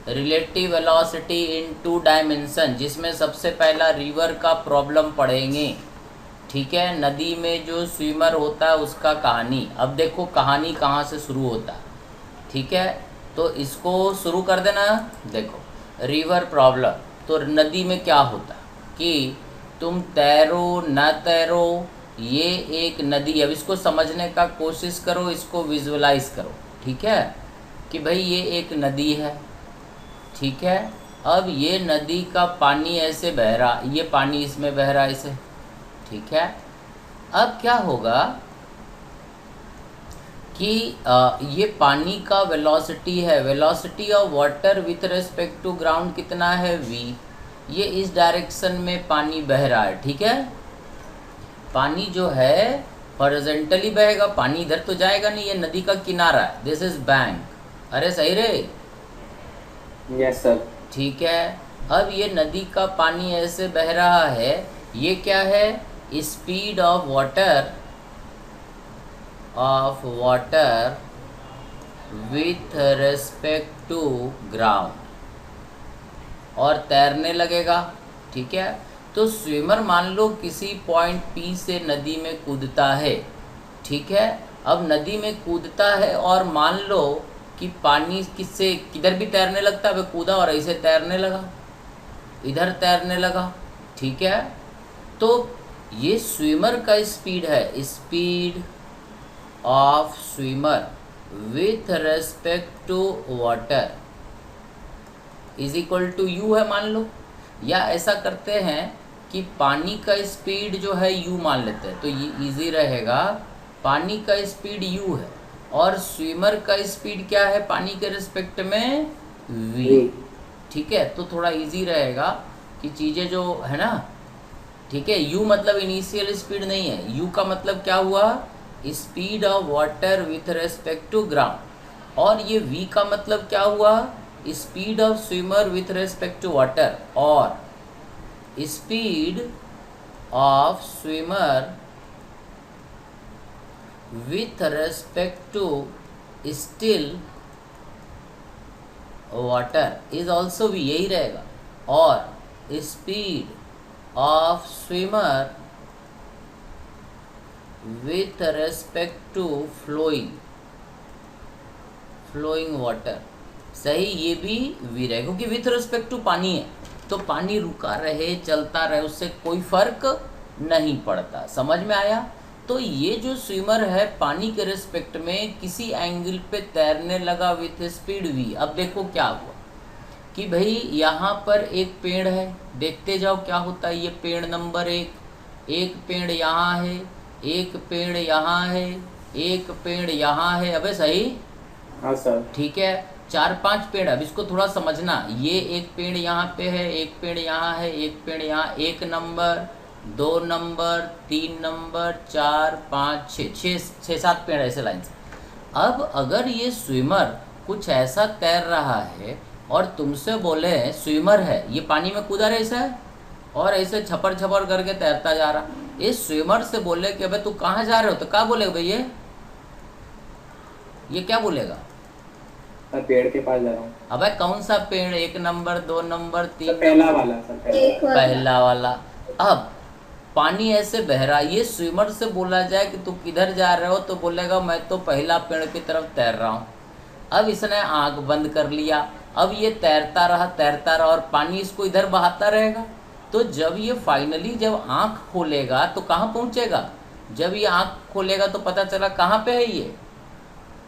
Relative velocity इन 2 dimension, जिसमें सबसे पहला रिवर का प्रॉब्लम पढ़ेंगे। ठीक है, नदी में जो स्विमर होता है उसका कहानी। अब देखो कहानी कहाँ से शुरू होता है। ठीक है, तो इसको शुरू कर देना। देखो रिवर प्रॉब्लम, तो नदी में क्या होता कि तुम तैरो न तैरो, ये एक नदी। अब इसको समझने का कोशिश करो, इसको विजुअलाइज करो। ठीक है, कि भाई ये एक नदी है। ठीक है, अब ये नदी का पानी ऐसे बह रहा, ये पानी इसमें बह रहा ऐसे। ठीक है, अब क्या होगा कि ये पानी का वेलोसिटी है, velocity of water with respect to ground कितना है v। ये इस डायरेक्शन में पानी बह रहा है। ठीक है, पानी जो है हॉरिजॉन्टली बहेगा, पानी इधर तो जाएगा नहीं, ये नदी का किनारा है, दिस इज बैंक। अरे सही रे। Yes sir. ठीक है, अब ये नदी का पानी ऐसे बह रहा है, ये क्या है, speed of water with respect to ground, और तैरने लगेगा। ठीक है, तो स्विमर मान लो किसी पॉइंट P से नदी में कूदता है। ठीक है, अब नदी में कूदता है और मान लो कि पानी किससे किधर भी तैरने लगता है, वह कूदा और ऐसे तैरने लगा, इधर तैरने लगा। ठीक है, तो ये स्विमर का स्पीड है, speed of swimmer with respect to water is equal to u है मान लो। या ऐसा करते हैं कि पानी का स्पीड जो है यू मान लेते हैं, तो ये इजी रहेगा। पानी का स्पीड यू है और स्विमर का स्पीड क्या है पानी के रिस्पेक्ट में v। ठीक है, तो थोड़ा इजी रहेगा कि चीज़ें जो है ना। ठीक है, u मतलब इनिशियल स्पीड नहीं है, u का मतलब क्या हुआ, speed of water with respect to ground, और ये v का मतलब क्या हुआ, speed of swimmer with respect to water, और speed of swimmer with respect to still water is also भी यही रहेगा, और speed of swimmer with respect to flowing water. सही, ये भी वी रहेगा क्योंकि विथ रिस्पेक्ट टू पानी है, तो पानी रुका रहे चलता रहे उससे कोई फर्क नहीं पड़ता। समझ में आया। तो ये जो स्विमर है पानी के रिस्पेक्ट में किसी एंगल पे तैरने लगा विथ स्पीड v। अब देखो क्या हुआ कि भाई यहाँ पर एक पेड़ है, देखते जाओ क्या होता है। ये पेड़ नंबर 1, एक पेड़ यहाँ है, एक पेड़ यहाँ है, एक पेड़ यहाँ है। अबे सही। हाँ सर। ठीक है, 4-5 पेड़। अब इसको थोड़ा समझना, ये एक पेड़ यहाँ पे है, एक पेड़ यहाँ है, एक पेड़ यहाँ, 1 नंबर, 2 नंबर, 3 नंबर, 4, 5, 6, 7 पेड़ ऐसे लाइन से। अब अगर ये स्विमर कुछ ऐसा तैर रहा है और तुमसे बोले स्विमर है, ये पानी में कूदा रहे ऐसा है और ऐसे छपर छपर करके तैरता जा रहा, इस स्विमर से बोले कि अबे तू कहाँ जा रहे हो, तो क्या बोलेगा भैया, ये क्या बोलेगा, सर पेड़ के पास जा रहा हूँ। अबे कौन सा पेड़, 1 नंबर, 2 नंबर, 3 पहला वाला सर, पहला वाला। अब पानी ऐसे बह रहा, ये स्विमर से बोला जाए कि तू किधर जा रहे हो, तो बोलेगा मैं तो पहला पेड़ की तरफ तैर रहा हूँ। अब इसने आंख बंद कर लिया, अब ये तैरता रहा और पानी इसको इधर बहाता रहेगा। तो जब ये फाइनली जब आंख खोलेगा तो कहाँ पहुँचेगा, जब ये आंख खोलेगा तो पता चला कहाँ पे है ये,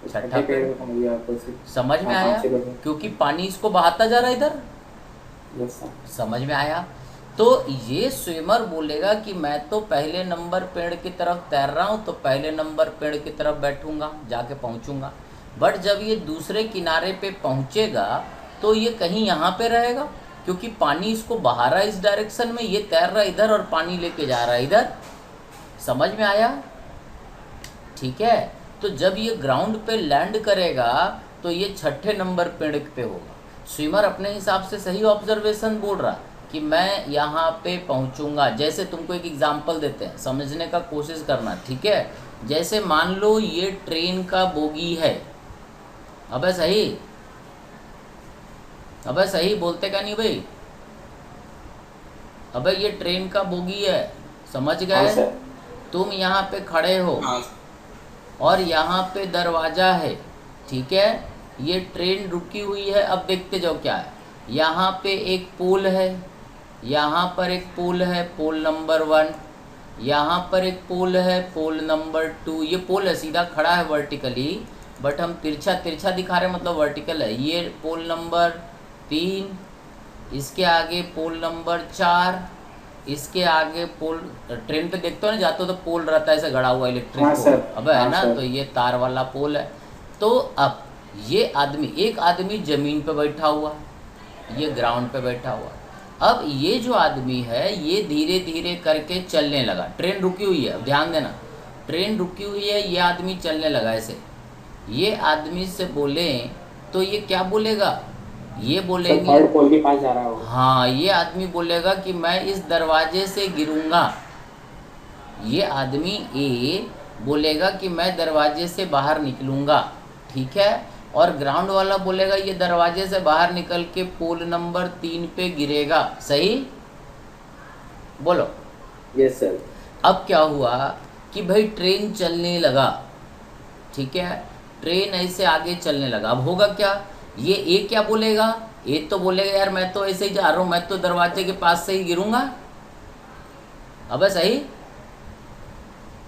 छठा पेड़। समझ में आया, क्योंकि पानी इसको बहाता जा रहा है इधर। समझ में आया। तो ये स्विमर बोलेगा कि मैं तो पहले नंबर पेड़ की तरफ तैर रहा हूँ, तो पहले नंबर पेड़ की तरफ बैठूंगा, जाके पहुँचूंगा। बट जब ये दूसरे किनारे पे पहुँचेगा तो ये कहीं यहाँ पे रहेगा, क्योंकि पानी इसको बहा रहा है इस डायरेक्शन में, ये तैर रहा है इधर और पानी लेके जा रहा है इधर। समझ में आया। ठीक है, तो जब ये ग्राउंड पे लैंड करेगा तो ये छठे नंबर पेड़ पे होगा। स्विमर अपने हिसाब से सही ऑब्जर्वेशन बोल रहा कि मैं यहाँ पे पहुँचूंगा। जैसे तुमको एक एग्जांपल देते हैं, समझने का कोशिश करना। ठीक है, जैसे मान लो ये ट्रेन का बोगी है, अबे सही, अबे सही बोलते का नहीं भाई? अबे ये ट्रेन का बोगी है, समझ हाँ गए? सर। तुम यहाँ पे खड़े हो हाँ और यहाँ पे दरवाज़ा है, ठीक है? ये ट्रेन रुकी हुई है। अब देखते जाओ क्या है। यहाँ पे एक पोल है, यहाँ पर एक पोल है, पोल नंबर 1। यहाँ पर एक पोल है, पोल नंबर 2। ये पोल है, सीधा खड़ा है वर्टिकली, बट हम तिरछा तिरछा दिखा रहे हैं, मतलब वर्टिकल है। ये पोल नंबर 3, इसके आगे पोल नंबर 4, इसके आगे पोल। ट्रेन पे देखते हो ना, जाते हो तो पोल रहता है ऐसे गड़ा हुआ, इलेक्ट्रिक हाँ पोल। सर। अब है हाँ ना, सर। तो ये तार वाला पोल है। तो अब ये आदमी, एक आदमी ज़मीन पे बैठा हुआ, ये ग्राउंड पे बैठा हुआ। अब ये जो आदमी है ये धीरे धीरे करके चलने लगा। ट्रेन रुकी हुई है, अब ध्यान देना, ट्रेन रुकी हुई है, ये आदमी चलने लगा ऐसे। ये आदमी से बोले तो ये क्या बोलेगा? ये सर बोलेंगे, थर्ड पोल के पास जा रहा होगा। हाँ, ये आदमी बोलेगा कि मैं इस दरवाजे से गिरूंगा। ये आदमी ए बोलेगा कि मैं दरवाजे से बाहर निकलूंगा, ठीक है? और ग्राउंड वाला बोलेगा ये दरवाजे से बाहर निकल के पोल नंबर 3 पे गिरेगा। सही बोलो। Yes sir. अब क्या हुआ कि भाई ट्रेन चलने लगा, ठीक है? ट्रेन ऐसे आगे चलने लगा। अब होगा क्या? ये ए क्या बोलेगा? ए तो बोलेगा यार मैं तो ऐसे ही जा रहा हूँ, मैं तो दरवाजे के पास से ही गिरूंगा। अबे सही?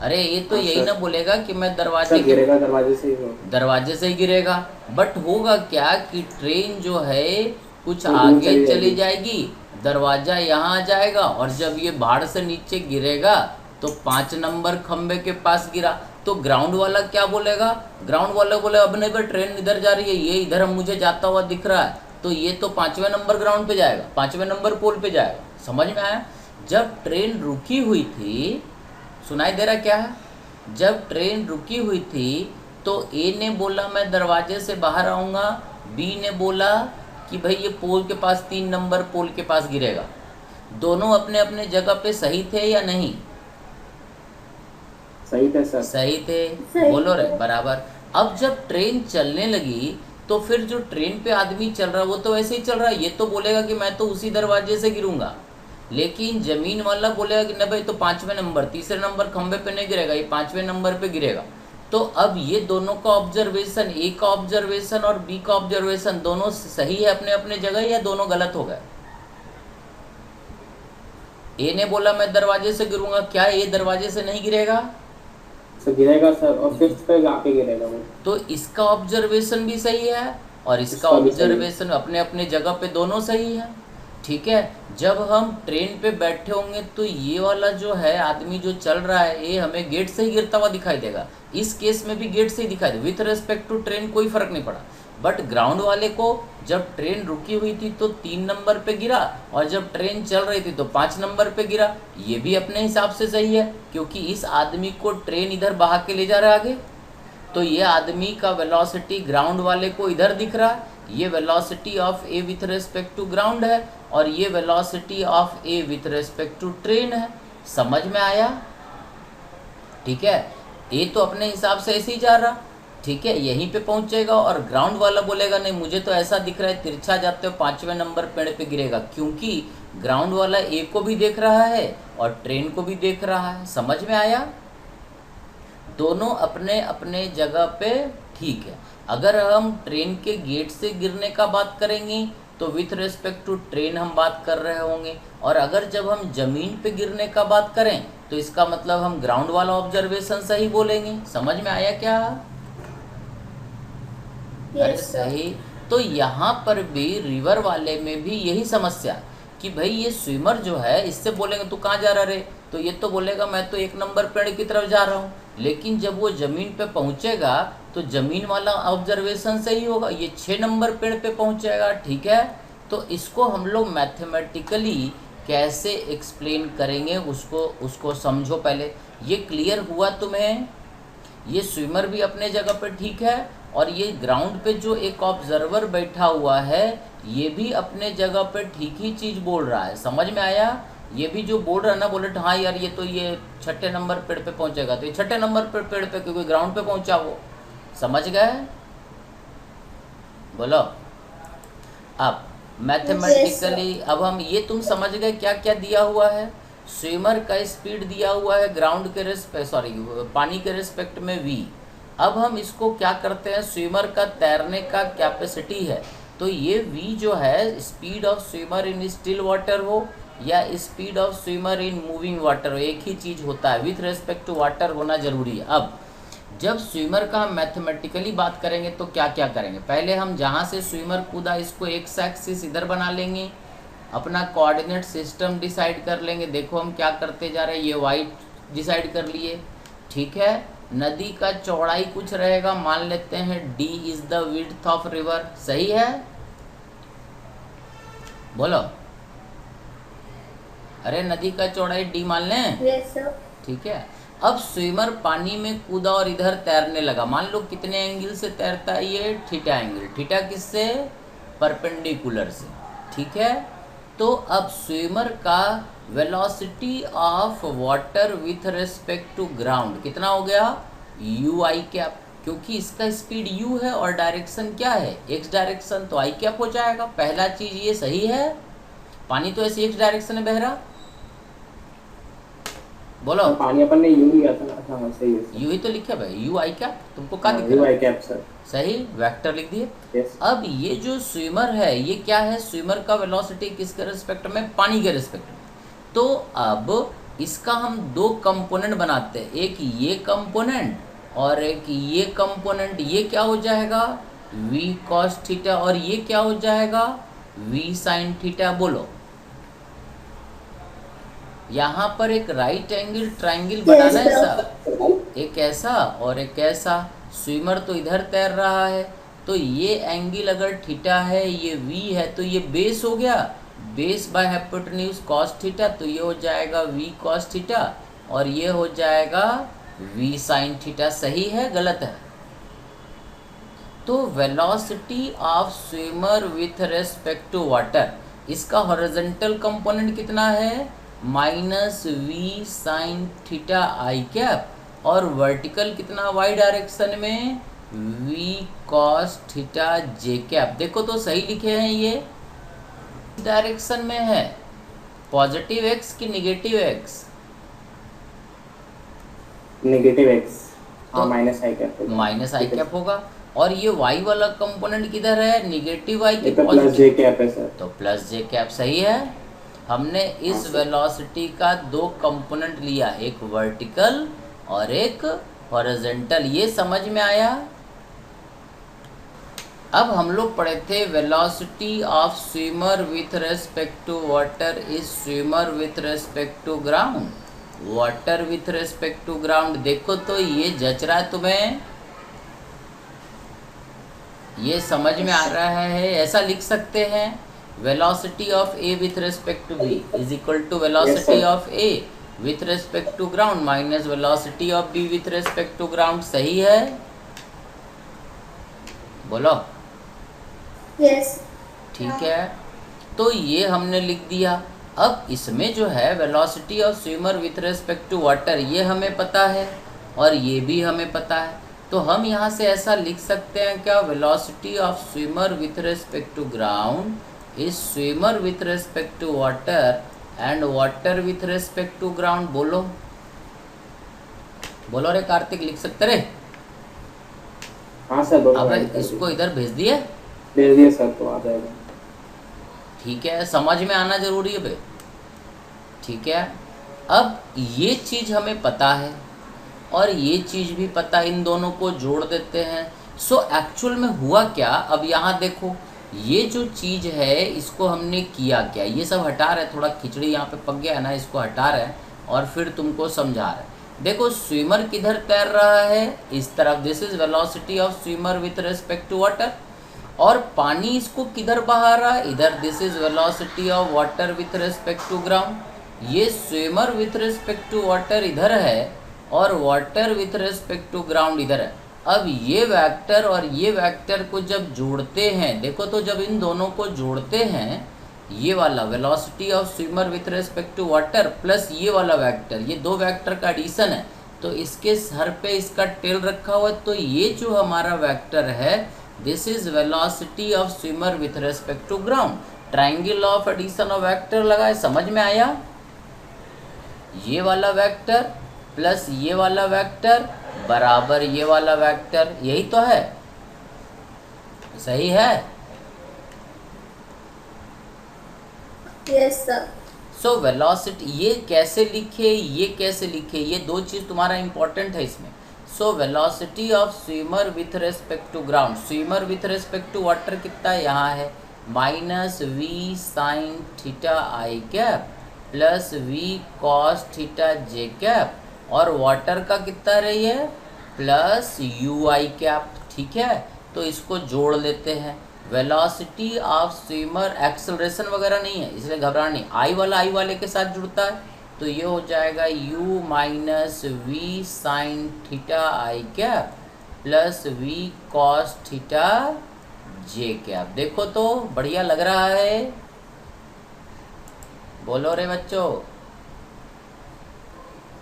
अरे ये तो हाँ यही ना सर। बोलेगा कि मैं सर दरवाजे के, गिरेगा दरवाजे से ही वो। दरवाजे से ही गिरेगा। बट होगा क्या कि ट्रेन जो है कुछ वो दूर आगे चली चली जाएगी। जाएगी, दरवाज़ा यहाँ आ जाएगा, और जब ये बाहर से नीचे गिरेगा तो 5 नंबर खंबे के पास गिरा। तो ग्राउंड वाला क्या बोलेगा? ग्राउंड वाला बोले अब नहीं भाई, ट्रेन इधर जा रही है, ये इधर हम मुझे जाता हुआ दिख रहा है, तो ये तो 5वें नंबर ग्राउंड पे जाएगा, 5वें नंबर पोल पे जाएगा। समझ में आया? जब ट्रेन रुकी हुई थी, सुनाई दे रहा क्या है? जब ट्रेन रुकी हुई थी तो ए ने बोला मैं दरवाजे से बाहर आऊँगा, बी ने बोला कि भाई ये पोल के पास, 3 नंबर पोल के पास गिरेगा। दोनों अपने अपने जगह पे सही थे या नहीं? सही थे सर। सही थे। बोलो रे बराबर। अब जब ट्रेन चलने लगी तो फिर जो ट्रेन पे आदमी चल रहा है वो तो वैसे ही चल रहा है, ये तो बोलेगा कि मैं तो उसी दरवाजे से गिरूंगा। लेकिन जमीन वाला बोलेगा कि नहीं भाई, तो 5वें नंबर, 3रे नंबर खंबे पे नहीं गिरेगा, ये 5वें नंबर पे गिरेगा। तो अब ये दोनों का ऑब्जर्वेशन, ए का ऑब्जर्वेशन और बी का ऑब्जर्वेशन, दोनों सही है अपने अपने जगह या दोनों गलत हो गए? ए ने बोला मैं दरवाजे से गिरूंगा, क्या ए दरवाजे से नहीं गिरेगा? सर गिरेगा सर, और 5th पे आके गिरेगा वो। तो इसका ऑब्जर्वेशन भी सही है और इसका इसका भी सही है। ऑब्जर्वेशन अपने अपने जगह पे दोनों सही है, ठीक है? जब हम ट्रेन पे बैठे होंगे तो ये वाला जो है आदमी जो चल रहा है ये हमें गेट से ही गिरता हुआ दिखाई देगा। इस केस में भी गेट से ही दिखाई दे, विथ रेस्पेक्ट टू ट्रेन कोई फर्क नहीं पड़ा। बट ग्राउंड वाले को जब ट्रेन रुकी हुई थी तो 3 नंबर पे गिरा, और जब ट्रेन चल रही थी तो 5 नंबर पे गिरा। ये भी अपने हिसाब से सही है, क्योंकि इस आदमी को ट्रेन इधर बहा के ले जा रहा है आगे, तो ये आदमी का वेलोसिटी ग्राउंड वाले को इधर दिख रहा है। ये velocity of a with respect to ground है और ये velocity of a with respect to train है। समझ में आया? ठीक है, ए तो अपने हिसाब से ऐसे ही जा रहा, ठीक है, यहीं पे पहुंचेगा, और ग्राउंड वाला बोलेगा नहीं मुझे तो ऐसा दिख रहा है तिरछा जाते हो 5वें नंबर पेड़ पे गिरेगा, क्योंकि ग्राउंड वाला ए को भी देख रहा है और ट्रेन को भी देख रहा है। समझ में आया? दोनों अपने अपने जगह पे ठीक है। अगर हम ट्रेन के गेट से गिरने का बात करेंगे तो विथ रिस्पेक्ट टू ट्रेन हम बात कर रहे होंगे, और अगर जब हम ज़मीन पे गिरने का बात करें तो इसका मतलब हम ग्राउंड वाला ऑब्जर्वेशन सही बोलेंगे। समझ में आया क्या? अरे सही। तो यहाँ पर भी रिवर वाले में भी यही समस्या कि भाई ये स्विमर जो है, इससे बोलेंगे तू कहाँ जा रहा रे, तो ये तो बोलेगा मैं तो 1 नंबर पेड़ की तरफ जा रहा हूँ। लेकिन जब वो ज़मीन पे पहुँचेगा तो ज़मीन वाला ऑब्जर्वेशन सही होगा, ये 6 नंबर पेड़ पे पहुँचेगा, ठीक है? तो इसको हम लोग मैथमेटिकली कैसे एक्सप्लेन करेंगे उसको समझो पहले। ये क्लियर हुआ तुम्हें? ये स्विमर भी अपने जगह पर ठीक है, और ये ग्राउंड पे जो एक ऑब्जर्वर बैठा हुआ है ये भी अपने जगह पे ठीक ही चीज़ बोल रहा है। समझ में आया? ये भी जो बोल रहा है ना, बोले हाँ यार ये तो ये 6ठे नंबर पेड़ पे पहुंचेगा, तो ये 6ठे नंबर पेड़ पे क्योंकि ग्राउंड पे पहुंचा वो। समझ गए? बोलो। अब मैथमेटिकली अब हम ये तुम समझ गए क्या क्या दिया हुआ है। स्विमर का स्पीड दिया हुआ है ग्राउंड के रिस्पेक्ट, सॉरी पानी के रिस्पेक्ट में v। अब हम इसको क्या करते हैं, स्विमर का तैरने का कैपेसिटी है, तो ये v जो है speed of swimmer in still water हो या speed of swimmer in moving water हो, एक ही चीज़ होता है, विथ रेस्पेक्ट टू वाटर होना जरूरी है। अब जब स्विमर का हम मैथमेटिकली बात करेंगे तो क्या क्या करेंगे, पहले हम जहाँ से स्विमर कूदा इसको एक्स एक्सिस इधर बना लेंगे, अपना कोऑर्डिनेट सिस्टम डिसाइड कर लेंगे। देखो हम क्या करते जा रहे हैं, ये वाई डिसाइड कर लिए, ठीक है। नदी का चौड़ाई कुछ रहेगा, मान लेते हैं d is the width of river, सही है, बोलो। अरे नदी का चौड़ाई d मान लें, यस सर। ठीक है। अब स्विमर पानी में कूदा और इधर तैरने लगा, मान लो कितने एंगल से तैरता है ये, थीटा एंगल, थीटा किससे, परपेंडिकुलर से, ठीक है। तो अब स्विमर का velocity of water with respect to ground कितना हो गया, यू आई कैप, क्योंकि इसका स्पीड यू है और डायरेक्शन क्या है, एक्स डायरेक्शन, तो आई कैप हो जाएगा। पहला चीज ये सही है, पानी तो ऐसे एक्स डायरेक्शन में बह रहा, बोलो। पानी अपन ने यू लिया था ना, अच्छा हाँ सही है सर। यू ही तो लिखा भाई, यू आई कैप, तुमको क्या दिख यू रहा आई है, कैप सर। सही वेक्टर लिख दिए। यस। अब ये जो स्विमर है ये क्या है, स्विमर का वेलोसिटी किसके रिस्पेक्ट में, पानी के रिस्पेक्ट में। तो अब इसका हम दो कंपोनेंट बनाते हैं, एक ये कंपोनेंट और एक ये कंपोनेंट, ये क्या हो जाएगा v cos थीटा और ये क्या हो जाएगा v sin थीटा। बोलो, यहाँ पर एक राइट एंगल ट्राइंगल बनाना है ऐसा, एक ऐसा और एक ऐसा। स्विमर तो इधर तैर रहा है, तो ये एंगल अगर थीटा है, ये v है, तो ये बेस हो गया, base by hypotenuse cos theta, तो ये हो जाएगा v cos थीटा और ये हो जाएगा v sin थीटा। सही है गलत है, तो velocity of swimmer with respect to water, इसका हॉरिजॉन्टल कंपोनेंट कितना है, minus v sine theta i cap, और वर्टिकल कितना वाई डायरेक्शन में v cos theta j cap. देखो तो सही लिखे हैं, ये डायरेक्शन में है, पॉजिटिव एक्स की निगेटिव एक्स, नेगेटिव एक्स, हाँ तो माइनस आई कैप होगा। माइनस आई कैप होगा, और ये वाई वाला कंपोनेंट किधर है, निगेटिव वाई की ये तो प्लस पॉजिटिव, जे कैप है सर। तो प्लस जे कैप सही है। हमने इस वेलोसिटी का दो कंपोनेंट लिया, एक वर्टिकल और एक हॉरिजॉन्टल, ये समझ में आया। अब हम लोग पढ़े थे velocity of swimmer with respect to water is swimmer with respect to ground, water with respect to ground. देखो तो ये जच रहा है तुम्हें, ये समझ में आ रहा है, ऐसा लिख सकते हैं, velocity of a with respect to b is equal to velocity of a with respect to ground minus velocity of b with respect to ground. सही है, बोलो। यस। ठीक है, तो ये हमने लिख दिया। अब इसमें जो है velocity of swimmer with respect to water, ये हमें पता है और ये भी हमें पता है, तो हम यहाँ से ऐसा लिख सकते हैं क्या, velocity of swimmer with respect to ground is swimmer with respect to water and water with respect to ground. बोलो बोलो रे कार्तिक, लिख सकते रे। हाँ सर बोलो। अब इसको इधर भेज दिए, दे दिए सर, तो आ जाएगा। ठीक है, समझ में आना जरूरी है भाई, ठीक है। अब ये चीज़ हमें पता है और ये चीज़ भी पता, इन दोनों को जोड़ देते हैं। सो एक्चुअल में हुआ क्या, अब यहाँ देखो, ये जो चीज़ है इसको हमने किया क्या, ये सब हटा रहे, थोड़ा खिचड़ी यहाँ पे पक गया है ना, इसको हटा रहे और फिर तुमको समझा रहे। देखो स्विमर किधर तैर रहा है, इस तरफ, this is velocity of swimmer with respect to water, और पानी इसको किधर बहा रहा है, इधर, this is velocity of water with respect to ground. ये swimmer with respect to water इधर है और water with respect to ground इधर है। अब ये वेक्टर और ये वेक्टर को जब जोड़ते हैं, देखो तो जब इन दोनों को जोड़ते हैं, ये वाला velocity of swimmer with respect to water plus ये वाला वेक्टर, ये दो वेक्टर का एडिशन है, तो इसके सर पे इसका टेल रखा हुआ है, तो ये जो हमारा वेक्टर है this is velocity of swimmer with respect to ground. Triangle of addition of vector लगाए, समझ में आया? ये वाला वेक्टर प्लस ये वाला वेक्टर बराबर ये वाला वेक्टर, यही तो है, सही है? Yes, sir. सो वेलोसिटी ये कैसे लिखे, ये कैसे लिखे, ये दो चीज़ तुम्हारा इंपॉर्टेंट है इसमें। So velocity of swimmer with respect to ground, swimmer with respect to water कितना है, यहाँ है minus v sine theta i cap plus v cos theta j cap, और वाटर का कितना रही है प्लस यू आई कैप, ठीक है? तो इसको जोड़ लेते हैं। वेलोसिटी ऑफ स्विमर, एक्सेलरेशन वगैरह नहीं है इसलिए घबराना नहीं, आई वाला आई वाले के साथ जुड़ता है, तो ये हो जाएगा u minus v sine theta i cap plus v cos theta j cap. देखो तो बढ़िया लग रहा है, बोलो रे बच्चों।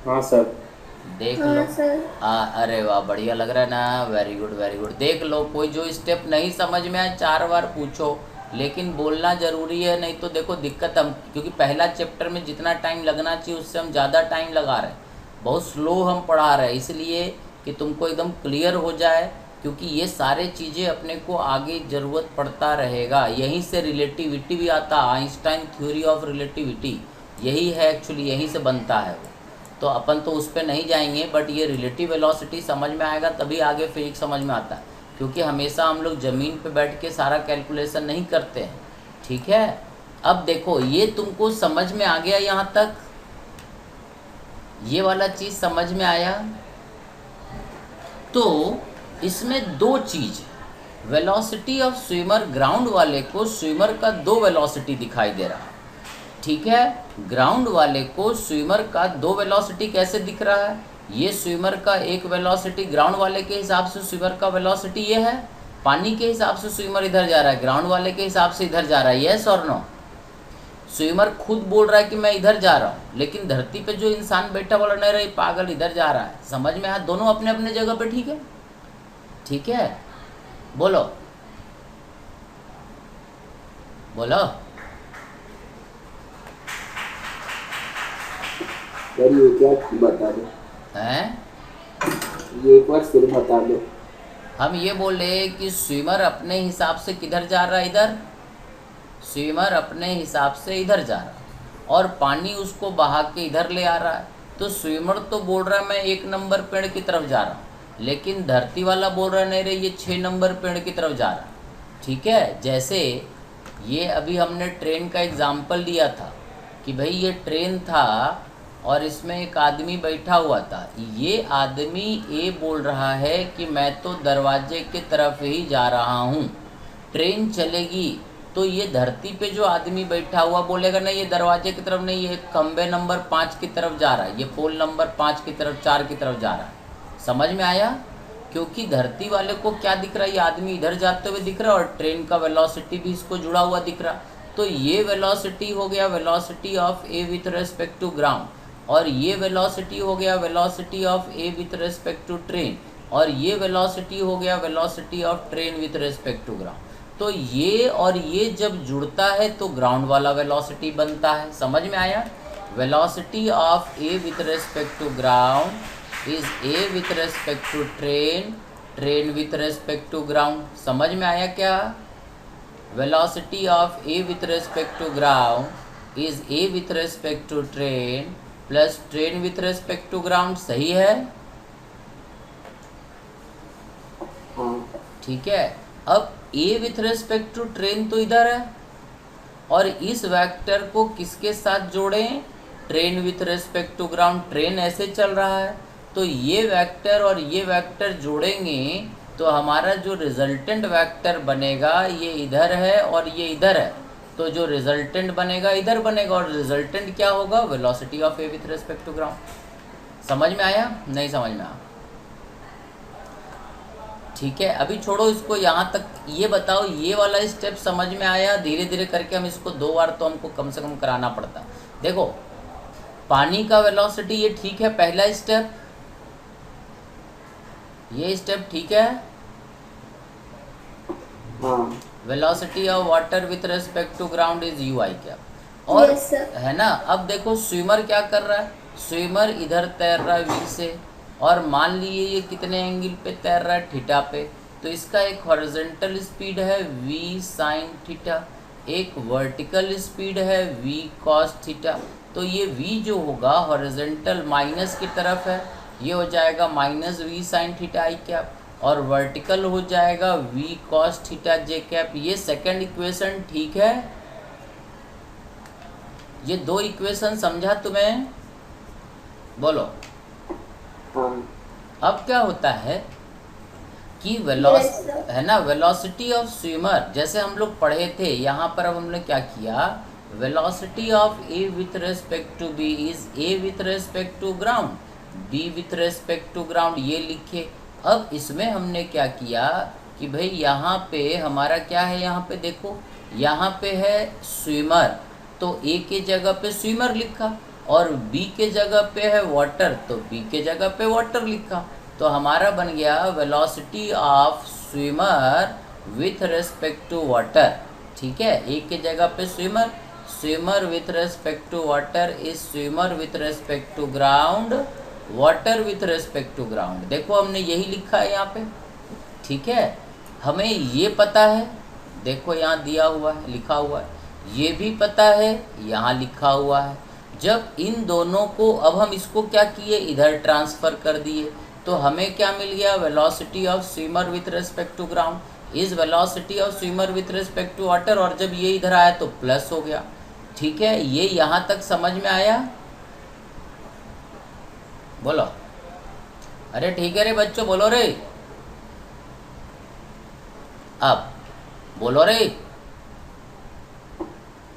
हाँ सर। देख हाँ लो, सर। अरे वाह बढ़िया लग रहा है ना, वेरी गुड वेरी गुड। देख लो, कोई जो स्टेप नहीं समझ में आए 4 बार पूछो, लेकिन बोलना ज़रूरी है, नहीं तो देखो दिक्कत हम, क्योंकि पहला चैप्टर में जितना टाइम लगना चाहिए उससे हम ज़्यादा टाइम लगा रहे हैं, बहुत स्लो हम पढ़ा रहे हैं, इसलिए कि तुमको एकदम क्लियर हो जाए, क्योंकि ये सारे चीज़ें अपने को आगे ज़रूरत पड़ता रहेगा। यहीं से रिलेटिविटी भी आता, आइंस्टाइन थ्योरी ऑफ रिलेटिविटी यही है एक्चुअली, यहीं से बनता है वो। तो अपन तो उस पर नहीं जाएंगे, बट ये रिलेटिव वेलोसिटी समझ में आएगा तभी आगे फिजिक्स समझ में आता है, क्योंकि हमेशा हम लोग ज़मीन पे बैठ के सारा कैलकुलेशन नहीं करते हैं, ठीक है? अब देखो ये तुमको समझ में आ गया, यहाँ तक ये वाला चीज़ समझ में आया। तो इसमें दो चीज़, वेलोसिटी ऑफ स्विमर, ग्राउंड वाले को स्विमर का 2 वेलोसिटी दिखाई दे रहा है, ठीक है? ग्राउंड वाले को स्विमर का 2 वेलोसिटी कैसे दिख रहा है, ये स्विमर का एक वेलोसिटी, ग्राउंड वाले के हिसाब से स्विमर का वेलोसिटी ये है, पानी के हिसाब से स्विमर इधर जा रहा है, ग्राउंड वाले के हिसाब से इधर जा रहा है, यस और नो? स्विमर खुद बोल रहा है कि मैं इधर जा रहा हूँ, लेकिन धरती पे जो इंसान बैठा बोला नहीं रही पागल इधर जा रहा है, समझ में आया? दोनों अपने अपने जगह पे ठीक है, ठीक है? बोलो बोलो। सर ये क्या बता दो, हैं? ये एक बार फिर बता दो। हम ये बोले कि स्विमर अपने हिसाब से किधर जा रहा है, इधर, स्विमर अपने हिसाब से इधर जा रहा है, और पानी उसको बहा के इधर ले आ रहा है। तो स्विमर तो बोल रहा है मैं 1 नंबर पेड़ की तरफ जा रहा हूँ, लेकिन धरती वाला बोल रहा है नहीं रे ये 6 नंबर पेड़ की तरफ जा रहा है, ठीक है? जैसे ये अभी हमने ट्रेन का एग्जाम्पल लिया था कि भाई ये ट्रेन था और इसमें एक आदमी बैठा हुआ था, ये आदमी ये बोल रहा है कि मैं तो दरवाजे की तरफ ही जा रहा हूँ, ट्रेन चलेगी तो ये धरती पे जो आदमी बैठा हुआ बोलेगा नहीं ये दरवाजे की तरफ नहीं, ये खंबे नंबर 5 की तरफ जा रहा है, ये पोल नंबर 5 की तरफ 4 की तरफ जा रहा है, समझ में आया? क्योंकि धरती वाले को क्या दिख रहा है, ये आदमी इधर जाते हुए दिख रहा है और ट्रेन का वेलोसिटी भी इसको जुड़ा हुआ दिख रहा, तो ये वेलोसिटी हो गया velocity of a with respect to ground, और ये वेलोसिटी हो गया velocity of a with respect to train, और ये वेलोसिटी हो गया velocity of train with respect to ground. तो ये और ये जब जुड़ता है तो ग्राउंड वाला वेलोसिटी बनता है, समझ में आया? Velocity of a with respect to ground is a with respect to train, train with respect to ground, समझ में आया क्या? Velocity of a with respect to ground is a with respect to train plus train with respect to ground, सही है? हाँ ठीक है। अब a with respect to train तो इधर है, और इस वेक्टर को किसके साथ जोड़ें? Train with respect to ground, train ऐसे चल रहा है, तो ये वेक्टर और ये वेक्टर जोड़ेंगे तो हमारा जो रिजल्टेंट वेक्टर बनेगा ये इधर है और ये इधर है, तो जो रिजल्टेंट बनेगा इधर बनेगा, और रिजल्टेंट क्या होगा? Velocity of a with respect to ground. समझ में आया? नहीं समझ में आया? ठीक है, अभी छोड़ो इसको, यहाँ तक ये बताओ ये वाला स्टेप समझ में आया? धीरे धीरे करके हम इसको 2 बार तो हमको कम से कम कराना पड़ता। देखो पानी का वेलोसिटी ये ठीक है, पहला स्टेप, ये स्टेप ठीक है। हाँ velocity of water with respect to ground is u i cap. और Yes, sir. है ना, अब देखो स्विमर क्या कर रहा है, स्विमर इधर तैर रहा है वी से, और मान लिए ये कितने एंगल पे तैर रहा है, थीटा पे, तो इसका एक हॉरिजॉन्टल स्पीड है v साइन थीटा, एक वर्टिकल स्पीड है v कॉस थीटा। तो ये v जो होगा हॉरिजॉन्टल माइनस की तरफ है, ये हो जाएगा minus v sign theta i cap, और वर्टिकल हो जाएगा v cos theta j cap. ये सेकंड इक्वेशन ठीक है, ये दो इक्वेशन समझा तुम्हें, बोलो। हाँ अब क्या होता है कि Yes, sir. है ना, वेलोसिटी ऑफ स्विमर जैसे हम लोग पढ़े थे यहाँ पर, अब हमने क्या किया, velocity of a with respect to b is a with respect to ground, b with respect to ground, ये लिखे। अब इसमें हमने क्या किया कि भाई यहाँ पे हमारा क्या है, यहाँ पे देखो, यहाँ पे है स्विमर, तो ए के जगह पे स्विमर लिखा, और बी के जगह पे है वाटर, तो बी के जगह पे वाटर लिखा। तो हमारा बन गया velocity of swimmer with respect to water, ठीक है, ए के जगह पे swimmer, swimmer with respect to water is swimmer with respect to ground, water with respect to ground. देखो हमने यही लिखा है यहाँ पे, ठीक है। हमें ये पता है, देखो यहाँ दिया हुआ है, लिखा हुआ है, ये भी पता है, यहाँ लिखा हुआ है। जब इन दोनों को, अब हम इसको क्या किए, इधर ट्रांसफ़र कर दिए, तो हमें क्या मिल गया, velocity of swimmer with respect to ground is velocity of swimmer with respect to water, और जब ये इधर आया तो प्लस हो गया, ठीक है। ये यहाँ तक समझ में आया, बोलो। अरे ठीक है रे बच्चों, बोलो रे, अब बोलो रे।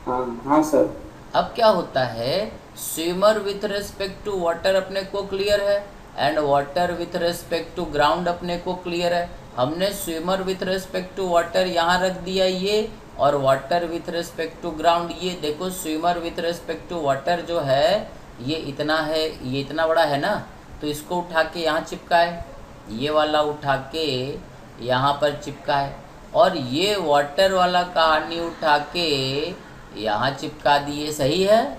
हाँ हाँ सर। अब क्या होता है, swimmer with respect to water अपने को क्लियर है, and water with respect to ground अपने को क्लियर है। हमने swimmer with respect to water यहाँ रख दिया ये, और water with respect to ground ये। देखो swimmer with respect to water जो है ये इतना है, ये इतना बड़ा है ना, तो इसको उठा के यहाँ चिपकाए, ये वाला उठा के यहाँ पर चिपकाए, और ये वाटर वाला कहानी उठा के यहाँ चिपका दिए, सही है।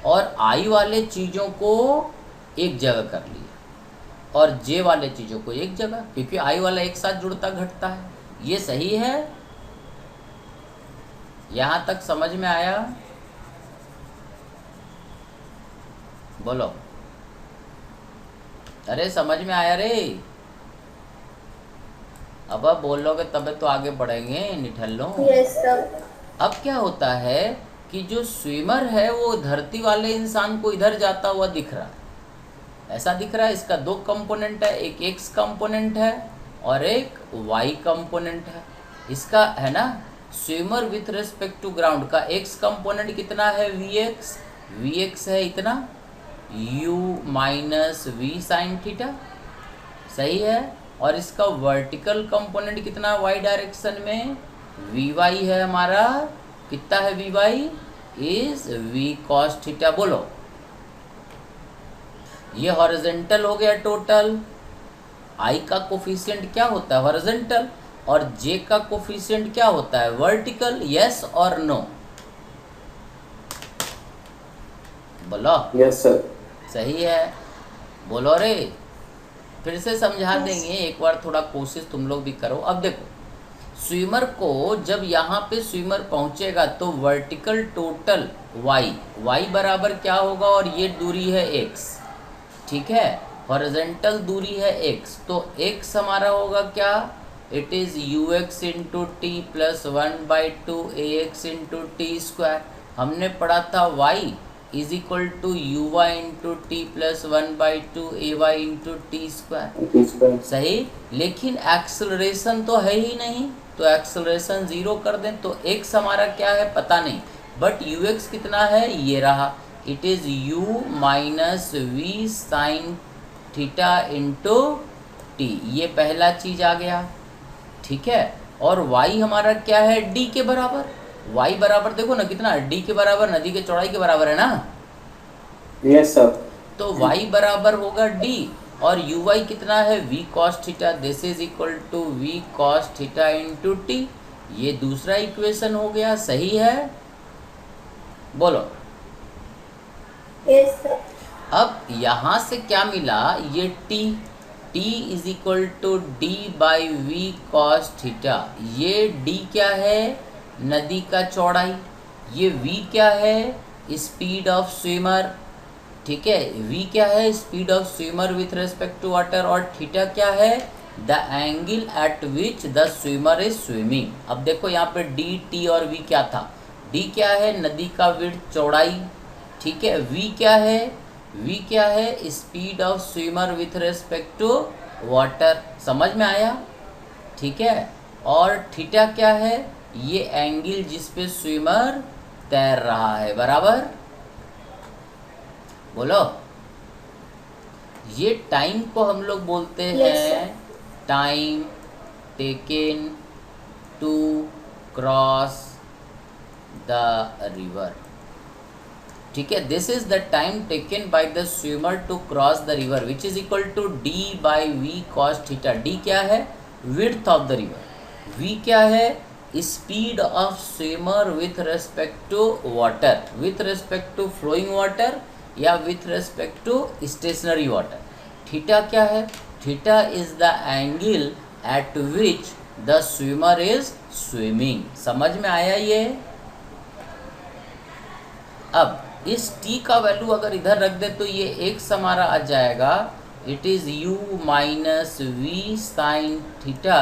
और आई वाले चीज़ों को एक जगह कर लिए, और जे वाले चीज़ों को एक जगह, क्योंकि आई वाला एक साथ जुड़ता घटता है, ये सही है। यहाँ तक समझ में आया, बोलो। अरे समझ में आया रे, अब बोलोगे तब तो आगे बढ़ेंगे, निठल्लो। Yes, sir. अब क्या होता है कि जो स्विमर है वो धरती वाले इंसान को इधर जाता हुआ दिख रहा है, ऐसा दिख रहा है। इसका दो कंपोनेंट है, एक एक्स कंपोनेंट है और एक वाई कंपोनेंट है। इसका है ना, swimmer with respect to ground का एक्स कंपोनेंट कितना है, वी एक्स है इतना, u minus v sine theta, सही है। और इसका वर्टिकल कंपोनेंट कितना, वाई डायरेक्शन में वी वाई है हमारा, कितना है v y, is v cos theta. बोलो, ये हॉरिजॉन्टल हो गया टोटल। आई का कोफिशिएंट क्या होता है, हॉरिजॉन्टल, और जे का कोफिशिएंट क्या होता है, वर्टिकल। यस और नो, बोलो। Yes sir. सही है, बोलो रे। फिर से समझा देंगे एक बार, थोड़ा कोशिश तुम लोग भी करो। अब देखो, स्विमर को जब यहाँ पे स्विमर पहुँचेगा तो वर्टिकल टोटल वाई बराबर क्या होगा, और ये दूरी है एक्स, ठीक है, हॉरिजॉन्टल दूरी है एक्स, तो एक्स हमारा होगा क्या, it is u x into t plus 1/2 a x into t square. हमने पढ़ा था y is equal to u y into t plus 1/2 a y into t square, सही। लेकिन एक्सेलरेशन तो है ही नहीं, तो एक्सेलरेशन 0 कर दें, तो एक्स हमारा क्या है पता नहीं, बट यू एक्स कितना है, ये रहा, it is u minus v sine theta into t, ये पहला चीज़ आ गया, ठीक है। और y हमारा क्या है, d के बराबर। y बराबर देखो ना कितना, d के बराबर, नदी के चौड़ाई के बराबर है ना। Yes sir. तो y बराबर होगा d, और यू वाई कितना है, v cos theta, this is equal to v cos theta into t. ये दूसरा इक्वेशन हो गया, सही है? बोलो। Yes sir. अब यहाँ से क्या मिला, ये t is equal to D by we cos theta. ये d क्या है, नदी का चौड़ाई, ये v क्या है, स्पीड ऑफ स्विमर, ठीक है, v क्या है, speed of swimmer with respect to water, और थीटा क्या है, the angle at which the swimmer is swimming. अब देखो यहाँ पे d, t और v क्या था, d क्या है, नदी का विड्थ चौड़ाई, ठीक है, v क्या है, speed of swimmer with respect to water, समझ में आया, ठीक है, और थीटा क्या है, ये एंगल जिस पे स्विमर तैर रहा है, बराबर। बोलो। ये टाइम को हम लोग बोलते Yes, हैं time taken to cross the river, ठीक है, this is the time taken by the swimmer to cross the river which is equal to D by we cos theta. D क्या है, width of the river, V क्या है, speed of swimmer with respect to water, with respect to flowing water या with respect to stationary water. Theta क्या है, theta is the angle at which the swimmer is swimming. समझ में आया ये? अब इस t का वैल्यू अगर इधर रख दे तो ये एक हमारा आ जाएगा, it is u minus v sine theta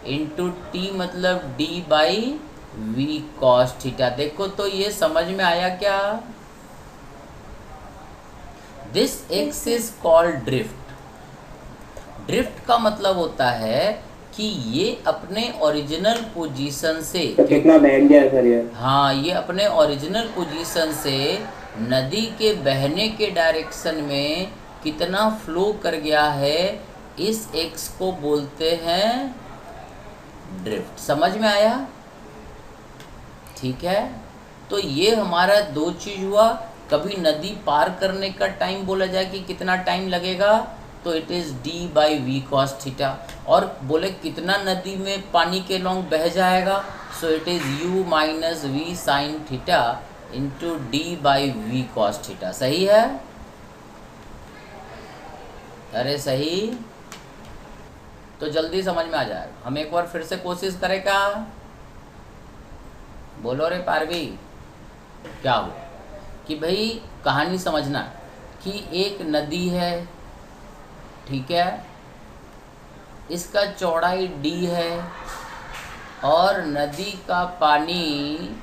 into t, मतलब d by we cos theta. देखो तो ये समझ में आया क्या? This x is called drift. Drift का मतलब होता है कि ये अपने ओरिजिनल पोजीशन से, कितना बह गया सर ये? हाँ, ये अपने ओरिजिनल पोजीशन से नदी के बहने के डायरेक्शन में कितना फ्लो कर गया है, इस एक्स को बोलते हैं ड्रिफ्ट। समझ में आया? ठीक है, तो ये हमारा दो चीज़ हुआ। कभी नदी पार करने का टाइम बोला जाए कि कितना टाइम लगेगा, तो it is d by we cos theta, और बोले कितना नदी में पानी के लॉन्ग बह जाएगा, so it is u minus v sine theta into d by we cos theta. सही है? अरे सही, तो जल्दी समझ में आ जाएगा। हम एक बार फिर से कोशिश करें क्या? बोलो रे पारवी, क्या हो कि भाई कहानी समझना कि एक नदी है, ठीक है, इसका चौड़ाई d है और नदी का पानी,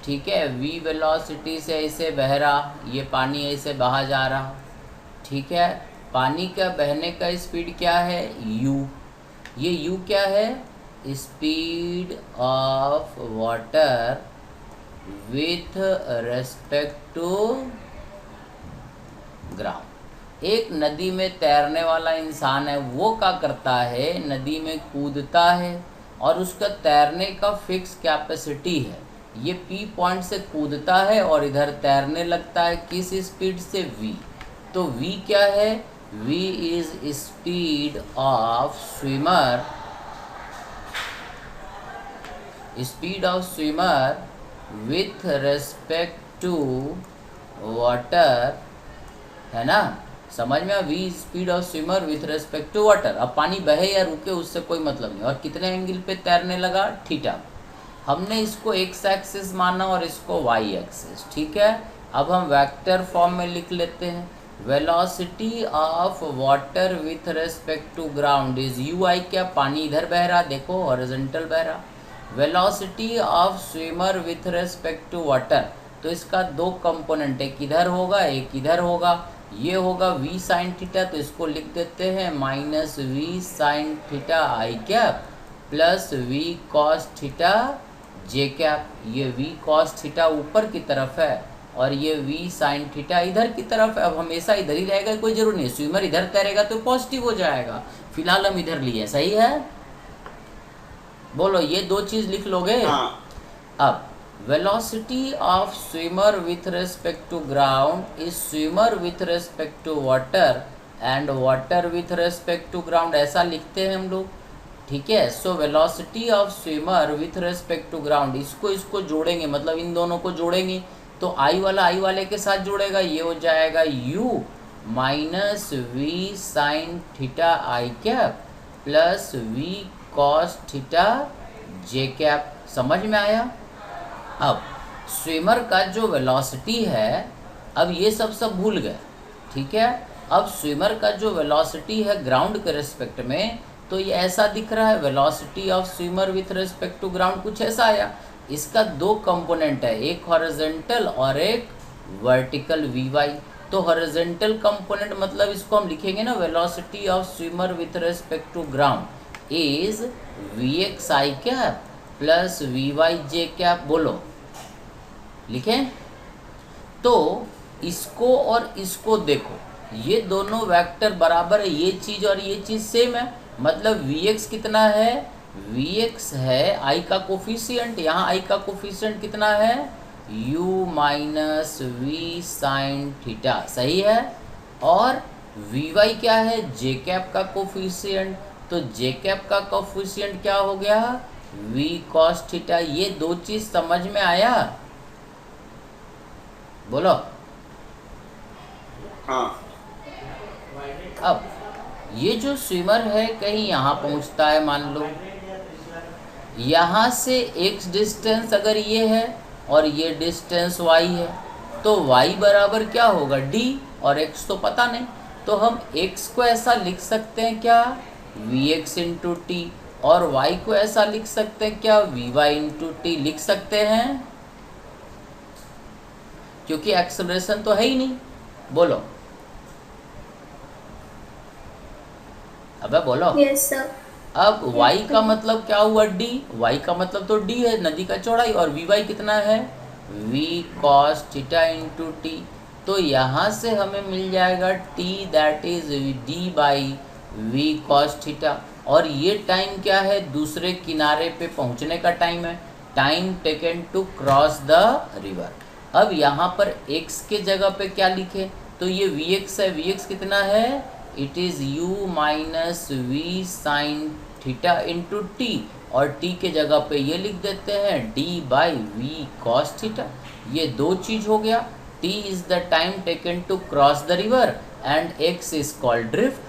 ठीक है, v वेलोसिटी से ऐसे बह रहा, ये पानी ऐसे बहा जा रहा, ठीक है, पानी का बहने का स्पीड क्या है, u। ये u क्या है, speed of water with respect to ground. एक नदी में तैरने वाला इंसान है, वो क्या करता है, नदी में कूदता है और उसका तैरने का फिक्स कैपेसिटी है, ये P पॉइंट से कूदता है और इधर तैरने लगता है, किस स्पीड से, v। तो v क्या है, v is speed of swimmer, speed of swimmer with respect to water, है ना? समझ में? v speed of swimmer with respect to water. अब पानी बहे या रुके उससे कोई मतलब नहीं, और कितने एंगल पे तैरने लगा, थीटा। हमने इसको x एक्सिस माना और इसको y एक्सिस, ठीक है। अब हम वेक्टर फॉर्म में लिख लेते हैं, velocity of water with respect to ground is ui। क्या, पानी इधर बह रहा, देखो हॉरिजॉन्टल बह रहा। Velocity of swimmer with respect to water, तो इसका दो कंपोनेंट, एक इधर होगा एक इधर होगा, ये होगा v साइन थीटा, तो इसको लिख देते हैं minus v sine theta i cap plus v cos theta j cap. ये v कॉस थीटा ऊपर की तरफ है और ये v साइन थीटा इधर की तरफ है। अब हमेशा इधर ही रहेगा, कोई जरूर नहीं, स्विमर इधर तैरेगा तो पॉजिटिव हो जाएगा, फिलहाल हम इधर लिए, सही है? बोलो, ये दो चीज़ लिख लोगे? हाँ। अब velocity of swimmer with respect to ground is swimmer with respect to water and water with respect to ground, ऐसा लिखते हैं हम लोग, ठीक है। So velocity of swimmer with respect to ground, इसको जोड़ेंगे, मतलब इन दोनों को जोड़ेंगे तो आई वाला आई वाले के साथ जुड़ेगा, ये हो जाएगा u minus v sine theta i cap plus v cos theta j cap. समझ में आया? अब स्विमर का जो वेलोसिटी है, अब ये सब भूल गए, ठीक है। अब स्विमर का जो वेलोसिटी है ग्राउंड के रिस्पेक्ट में, तो ये ऐसा दिख रहा है, velocity of swimmer with respect to ground कुछ ऐसा आया। इसका दो कंपोनेंट है, एक हॉरिजॉन्टल और एक वर्टिकल वी वाई। तो हॉरिजॉन्टल कंपोनेंट मतलब इसको हम लिखेंगे ना, velocity of swimmer with respect to ground is v x i cap plus v y j cap. बोलो, लिखें? तो इसको और इसको देखो, ये दोनों वेक्टर बराबर है, ये चीज़ और ये चीज़ सेम है, मतलब वी एक्स कितना है, वी एक्स है आई का कोफिशिएंट, यहाँ आई का कोफिशिएंट कितना है, u minus v sine theta, सही है। और वी वाई क्या है, जे कैप का कोफिशिएंट, तो जे कैप का कोफिशिएंट क्या हो गया, v कॉस थीटा। ये दो चीज़ समझ में आया? बोलो। हाँ। अब ये जो स्विमर है कहीं यहाँ पहुँचता है, मान लो यहाँ से x डिस्टेंस अगर ये है और ये डिस्टेंस y है, तो y बराबर क्या होगा d, और x तो पता नहीं, तो हम x को ऐसा लिख सकते हैं क्या, vx इंटू टी, और y को ऐसा लिख सकते हैं क्या, vy इंटू टी लिख सकते हैं, क्योंकि एक्सेलरेशन तो है ही नहीं। बोलो, अबे बोलो। Yes sir. अब y का मतलब क्या हुआ, d, y का मतलब तो d है, नदी का चौड़ाई, और vy कितना है, v cos theta into T. तो यहाँ से हमें मिल जाएगा t that is d by v cos theta, और ये टाइम क्या है, दूसरे किनारे पे पहुँचने का टाइम है, time taken to cross the river. अब यहाँ पर x के जगह पे क्या लिखे, तो ये vx है, vx कितना है, it is u minus v sine theta into t, और t के जगह पे ये लिख देते हैं d by we cos theta. ये दो चीज़ हो गया, t is the time taken to cross the river and x is called drift.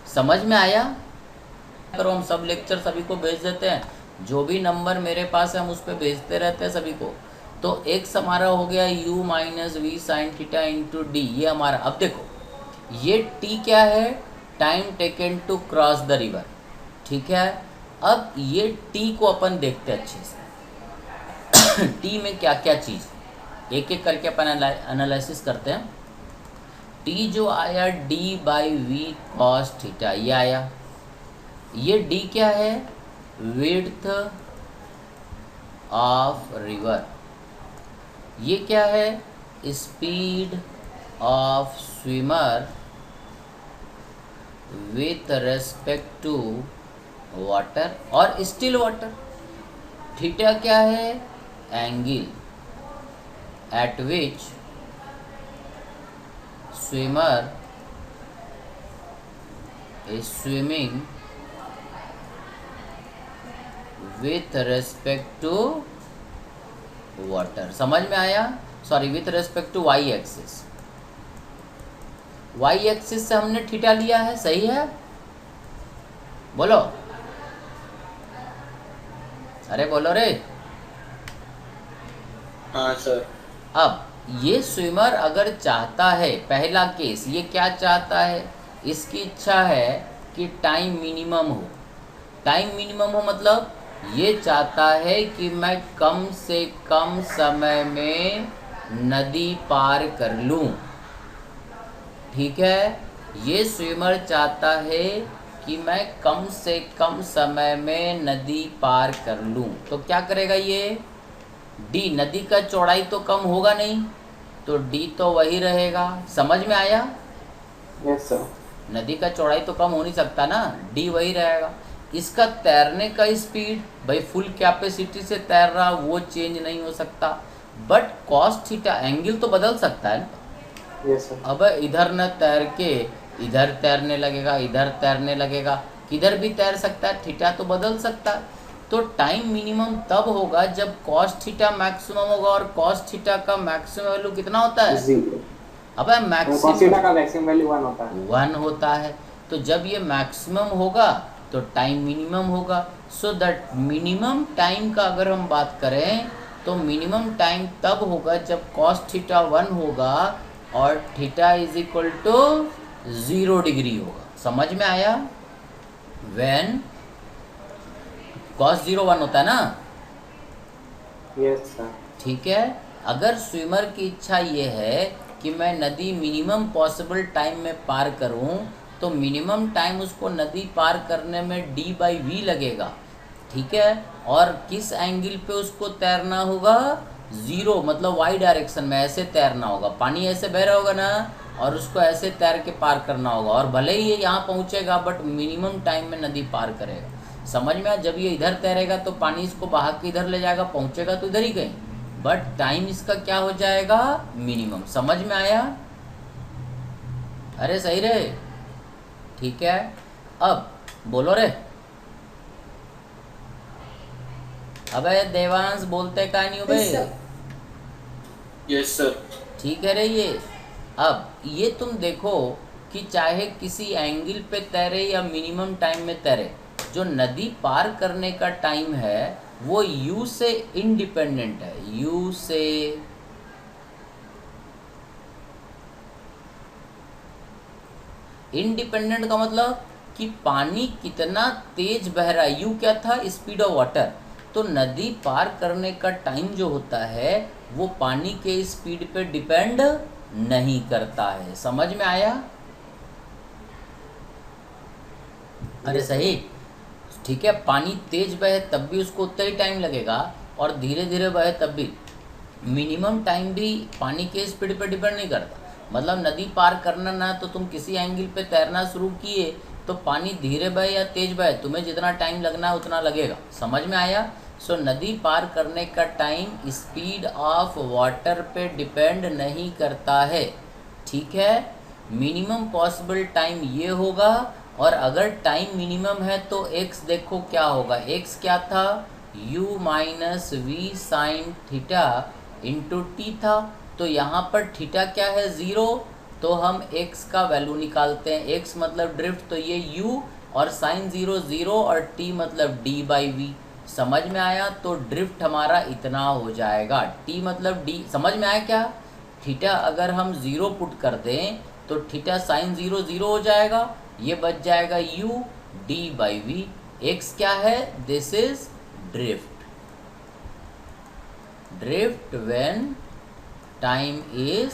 समझ में आया? करो, हम सब लेक्चर सभी को भेज देते हैं, जो भी नंबर मेरे पास है हम उस पर भेजते रहते हैं सभी को। तो x हमारा हो गया u minus v sine theta into d, ये हमारा। अब देखो ये t क्या है, time taken to cross the river, ठीक है। अब ये t को अपन देखते हैं अच्छे से t में क्या क्या चीज़, एक एक करके अपन एनालिसिस करते हैं। t जो आया d by we cos theta, ये आया। ये d क्या है, विड्थ ऑफ रिवर। ये क्या है, speed of swimmer with respect to water और स्टिल वाटर। थीटा क्या है, angle at which swimmer is swimming with respect to water. समझ में आया? Sorry, with respect to y axis. Y axis से हमने थीटा लिया है, सही है? बोलो, अरे बोलो रे। हाँ सर। अब ये स्विमर अगर चाहता है, पहला केस, ये क्या चाहता है, इसकी इच्छा है कि टाइम मिनिमम हो। टाइम मिनिमम हो मतलब ये चाहता है कि मैं कम से कम समय में नदी पार कर लूँ, ठीक है। ये स्विमर चाहता है कि मैं कम से कम समय में नदी पार कर लूँ, तो क्या करेगा ये, डी, नदी का चौड़ाई तो कम होगा नहीं, तो डी तो वही रहेगा। समझ में आया? Yes sir. नदी का चौड़ाई तो कम हो नहीं सकता ना, डी वही रहेगा। इसका तैरने का स्पीड, भाई फुल कैपेसिटी से तैर रहा, वो चेंज नहीं हो सकता, बट कॉस थीटा एंगल तो बदल सकता है ना। Yes sir. अब इधर न तैर के इधर तैरने लगेगा, इधर तैरने लगेगा, किधर भी तैर सकता है, थीटा तो बदल सकता है। तो टाइम मिनिमम तब होगा जब कॉस थीटा मैक्सिमम होगा, और कॉस थीटा का मैक्सिमम वैल्यू कितना होता है? जीरो। अब है कॉस मैक्सिमम थीटा का मैक्सिमम वैल्यू 1 होता है। 1 होता है। तो जब ये मैक्सिमम होगा तो टाइम मिनिमम होगा। सो दैट मिनिमम टाइम का अगर हम बात करें तो मिनिमम टाइम तब होगा जब कॉस थीटा 1 होगा और theta is equal to 0 degree होगा। समझ में आया? व्हेन कॉस 0 1 होता है ना। Yes sir. ठीक है। अगर स्विमर की इच्छा ये है कि मैं नदी मिनिमम पॉसिबल टाइम में पार करूं, तो मिनिमम टाइम उसको नदी पार करने में d/v लगेगा। ठीक है। और किस एंगल पे उसको तैरना होगा? 0, मतलब वाई डायरेक्शन में ऐसे तैरना होगा। पानी ऐसे बह रहा होगा ना, और उसको ऐसे तैर के पार करना होगा। और भले ही ये यहाँ पहुँचेगा बट मिनिमम टाइम में नदी पार करेगा। समझ में आया? जब ये इधर तैरेगा तो पानी इसको बहा के इधर ले जाएगा, पहुँचेगा तो इधर ही कहीं, बट टाइम इसका क्या हो जाएगा? मिनिमम। समझ में आया? अरे सही रे। ठीक है। अब बोलो रे। अबे देवांश बोलते का नहीं हो बे? Yes, sir. Yes sir. ठीक है रे ये। अब ये तुम देखो कि चाहे किसी एंगल पे तैरे या मिनिमम टाइम में तैरे, जो नदी पार करने का टाइम है वो u से इंडिपेंडेंट है। u से इंडिपेंडेंट का मतलब कि पानी कितना तेज बह रहा है। u क्या था? Speed of water. तो नदी पार करने का टाइम जो होता है वो पानी के स्पीड पे डिपेंड नहीं करता है। समझ में आया? अरे सही। ठीक है। पानी तेज बहे तब भी उसको उतना ही टाइम लगेगा, और धीरे धीरे बहे तब भी। मिनिमम टाइम भी पानी के स्पीड पे डिपेंड नहीं करता। मतलब नदी पार करना ना, तो तुम किसी एंगल पे तैरना शुरू किए तो पानी धीरे बहे या तेज बहे, तुम्हें जितना टाइम लगना है उतना लगेगा। समझ में आया? सो नदी पार करने का टाइम स्पीड ऑफ वाटर पे डिपेंड नहीं करता है। ठीक है। मिनिमम पॉसिबल टाइम ये होगा, और अगर टाइम मिनिमम है तो x देखो क्या होगा। x क्या था? u minus v sine theta into t था। तो यहाँ पर थीटा क्या है? 0। तो हम x का वैल्यू निकालते हैं। x मतलब ड्रिफ्ट, तो ये u, और साइन 0 0, और t मतलब d/v। समझ में आया? तो ड्रिफ्ट हमारा इतना हो जाएगा। t मतलब d। समझ में आया क्या? थीटा अगर हम 0 पुट कर दें तो थीटा साइन 0 0 हो जाएगा, ये बच जाएगा u d/v। x क्या है? This is drift. Drift when time is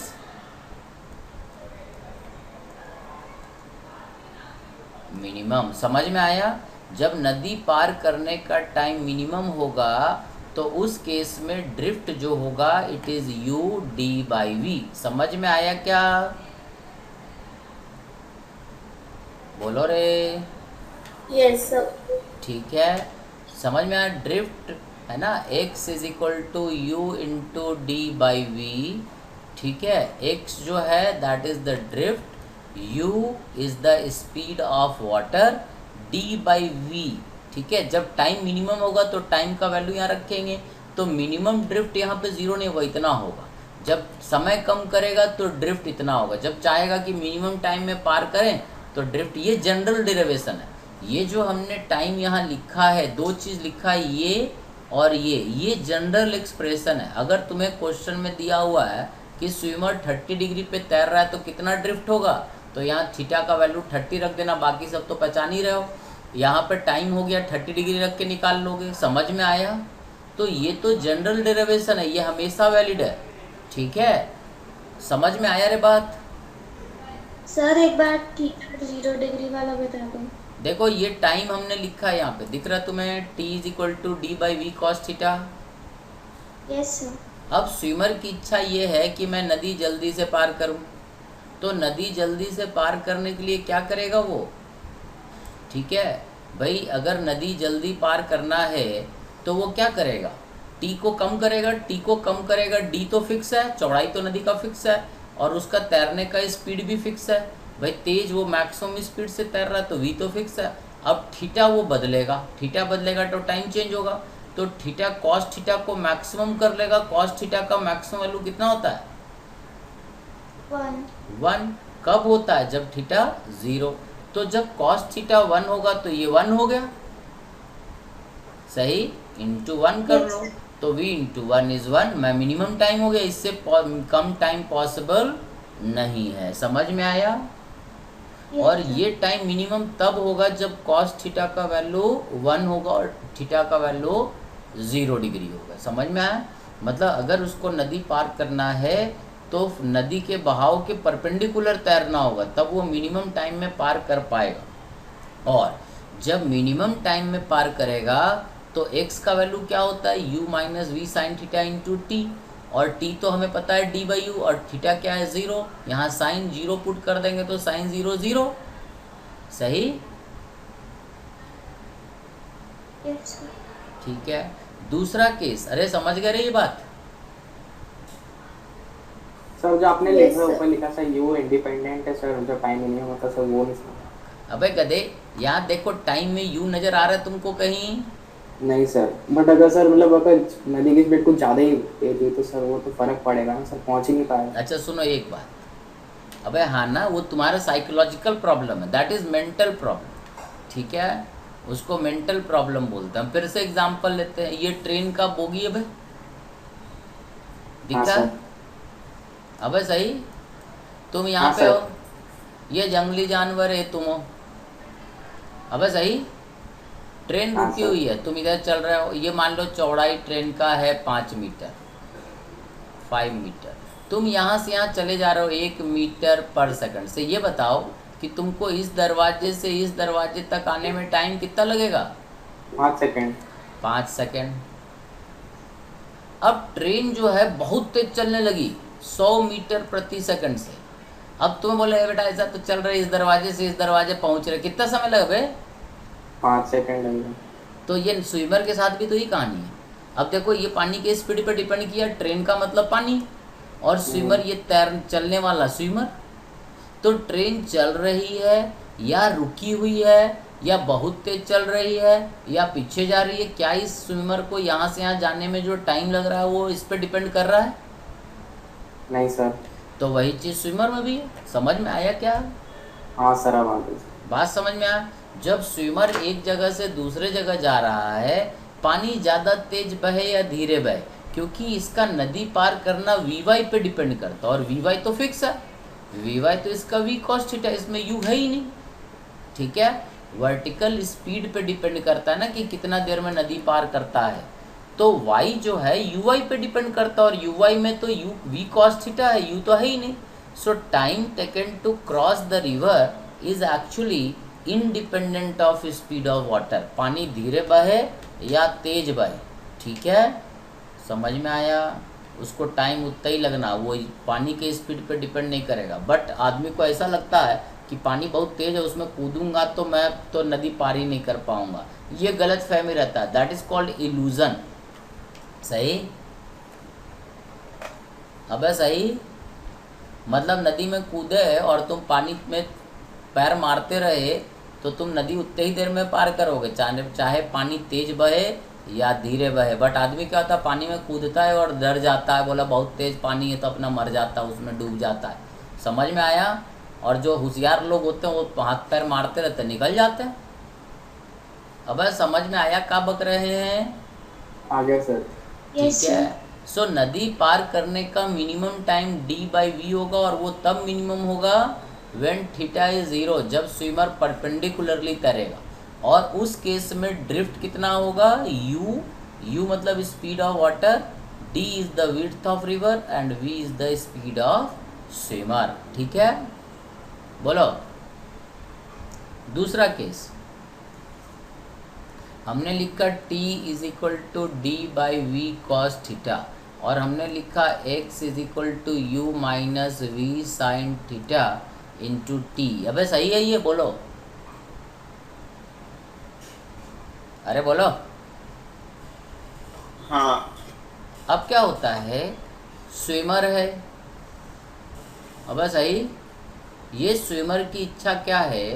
minimum. समझ में आया? जब नदी पार करने का टाइम मिनिमम होगा तो उस केस में ड्रिफ्ट जो होगा इट इज u d/v। समझ में आया क्या? बोलो रे। Yes, sir. ठीक है। समझ में आया? ड्रिफ्ट है ना, x is equal to u into d/v। ठीक है। x जो है that is the drift, u is the speed of water, d/v। ठीक है। जब टाइम मिनिमम होगा तो टाइम का वैल्यू यहाँ रखेंगे, तो मिनिमम ड्रिफ्ट यहाँ पे 0 नहीं होगा, इतना होगा। जब समय कम करेगा तो ड्रिफ्ट इतना होगा। जब चाहेगा कि मिनिमम टाइम में पार करें तो ड्रिफ्ट। ये जनरल डेरिवेशन है। ये जो हमने टाइम यहाँ लिखा है, दो चीज़ लिखा है, ये और ये जनरल एक्सप्रेशन है। अगर तुम्हें क्वेश्चन में दिया हुआ है कि स्विमर 30 डिग्री पे तैर रहा है तो कितना ड्रिफ्ट होगा, तो यहाँ थीटा का वैल्यू 30 रख देना, बाकी सब तो पहचान ही रहे हो। यहाँ पर टाइम हो गया 30 डिग्री रख के निकाल लोगे। समझ में आया? तो ये तो जनरल डेरिवेशन है, ये हमेशा वैलिड है। ठीक है। समझ में आया रे बात? सर एक बार थीटा 0 डिग्री वाला बता दो। देखो ये टाइम हमने लिखा है यहाँ पे, दिख रहा है तुम्हें? t is equal to d/v cos theta. Yes sir. अब स्विमर की इच्छा ये है कि मैं नदी जल्दी से पार करूं, तो नदी जल्दी से पार करने के लिए क्या करेगा वो? ठीक है भाई, अगर नदी जल्दी पार करना है तो वो क्या करेगा? टी को कम करेगा। टी को कम करेगा, डी तो फिक्स है, चौड़ाई तो नदी का फिक्स है, और उसका तैरने का स्पीड भी फिक्स है। भाई तेज वो मैक्सिमम स्पीड से तैर रहा है तो वी तो फिक्स है। अब थीटा वो बदलेगा, थीटा बदलेगा तो टाइम चेंज होगा, तो थीटा कॉस थीटा को मैक्सिमम कर लेगा। कॉस थीटा का मैक्सिमम वैल्यू कितना होता है? 1। कब होता है? जब थीटा 0। तो जब कॉस थीटा 1 होगा तो ये 1 हो गया, सही, इंटू 1 कर लो, तो v इंटू 1 इज 1। मैं मिनिमम टाइम हो गया, इससे कम टाइम पॉसिबल नहीं है। समझ में आया? और ये टाइम मिनिमम तब होगा जब कॉस थीटा का वैल्यू 1 होगा और थीटा का वैल्यू 0 डिग्री होगा। समझ में आया? मतलब अगर उसको नदी पार करना है तो नदी के बहाव के परपेंडिकुलर तैरना होगा, तब वो मिनिमम टाइम में पार कर पाएगा। और जब मिनिमम टाइम में पार करेगा तो x का वैल्यू क्या होता है? u minus v sine theta into t, और t तो हमें पता है d बाई यू, और थीटा क्या है? 0। यहाँ साइन 0 पुट कर देंगे तो साइन 0 0, सही, ठीक है। दूसरा केस, अरे समझ गए ये बात? सर जो आपने लिखा ऊपर लिखा सर यू इंडिपेंडेंट है सर, जो टाइम मिनिमम होता है सर वो नहीं समझा। अबे गधे, यहाँ देखो टाइम में u नज़र आ रहा है तुमको कहीं? नहीं सर, बट अगर सर मतलब अगर नदी की स्पीड कुछ ज़्यादा ही तेज हुई तो सर वो तो फर्क पड़ेगा ना सर, पहुँच ही नहीं पाएगा। अच्छा सुनो एक बात, अबे हाँ ना, वो तुम्हारा साइकोलॉजिकल प्रॉब्लम है, दैट इज़ मेंटल प्रॉब्लम, ठीक है, उसको मेंटल प्रॉब्लम बोलते हैं। फिर से एग्जांपल लेते हैं, ये ट्रेन का बोगी है भाई, दिखता है? अबे सही, तुम यहाँ पे हो, ये जंगली जानवर है, तुम हो, अबे सही, ट्रेन रुकी हुई है, तुम इधर चल रहे हो, ये मान लो चौड़ाई ट्रेन का है 5 मीटर, 5 मीटर, तुम यहाँ से यहाँ चले जा रहे हो 1 मीटर पर सेकंड से। ये बताओ कि तुमको इस दरवाजे से इस दरवाजे तक आने में टाइम कितना लगेगा? 5 सेकंड। 5 सेकंड। अब ट्रेन जो है बहुत तेज चलने लगी 100 मीटर प्रति सेकंड से। अब तुम्हें बोले बेटा ऐसा तो चल रहे, इस दरवाजे से इस दरवाजे पहुंच रहे, कितना समय लगे भाई? 5 सेकंड लगेगा। तो ये स्विमर के साथ भी तो ही कहानी है। अब देखो ये पानी के स्पीड पर डिपेंड किया, ट्रेन का मतलब पानी, और स्विमर ये तैर चलने वाला स्विमर। तो ट्रेन चल रही है या रुकी हुई है या बहुत तेज चल रही है या पीछे जा रही है, क्या इस स्विमर को यहाँ से यहाँ जाने में जो टाइम लग रहा है वो इस पर डिपेंड कर रहा है? नहीं सर। तो वही चीज़ स्विमर में भी है। समझ में आया क्या? हाँ सर, अब बात समझ में आया? जब स्विमर एक जगह से दूसरे जगह जा रहा है, पानी ज़्यादा तेज बहे या धीरे बहे, क्योंकि इसका नदी पार करना वी वाई पे डिपेंड करता है, और वी वाई तो फिक्स है, वी वाई तो इसका वी कॉस थीटा, इसमें यू है ही नहीं, ठीक है। वर्टिकल स्पीड पे डिपेंड करता है ना कि कितना देर में नदी पार करता है, तो y जो है यू वाई पे डिपेंड करता है, और यू वाई में तो यू वी कॉस थीटा है, यू तो है ही नहीं। So time taken to cross the river is actually independent of speed of water, पानी धीरे बहे या तेज बहे, ठीक है, समझ में आया? उसको टाइम उतना ही लगना, वो पानी के स्पीड पे डिपेंड नहीं करेगा। बट आदमी को ऐसा लगता है कि पानी बहुत तेज है, उसमें कूदूंगा तो मैं तो नदी पार ही नहीं कर पाऊंगा, ये गलत फहमी रहता है, दैट इज कॉल्ड इल्यूजन, सही? अबे सही, मतलब नदी में कूदे और तुम पानी में पैर मारते रहे तो तुम नदी उतने ही देर में पार करोगे, चाहे पानी तेज बहे या धीरे बहे। बट आदमी क्या होता है, पानी में कूदता है और डर जाता है, बोला बहुत तेज पानी है तो अपना मर जाता है, उसमें डूब जाता है। समझ में आया? और जो होशियार लोग होते हैं वो हाथ पैर मारते रहते, निकल जाते हैं। अब समझ में आया क्या बक रहे हैं? आ गया सर। ठीक है। सो नदी पार करने का minimum time d by v होगा, और वो तब मिनिमम होगा व्हेन थीटा इज 0, जब स्विमर परपेंडिकुलरली तैरेगा। और उस केस में ड्रिफ्ट कितना होगा? u मतलब speed of water, d is the width of river and v is the speed of swimmer, ठीक है। बोलो दूसरा केस, हमने लिखा t is equal to D by we cos theta, और हमने लिखा x is equal to u minus v sine theta into t. अबे सही है ये? बोलो, अरे बोलो। हाँ। अब क्या होता है, स्विमर है, अब सही, ये स्विमर की इच्छा क्या है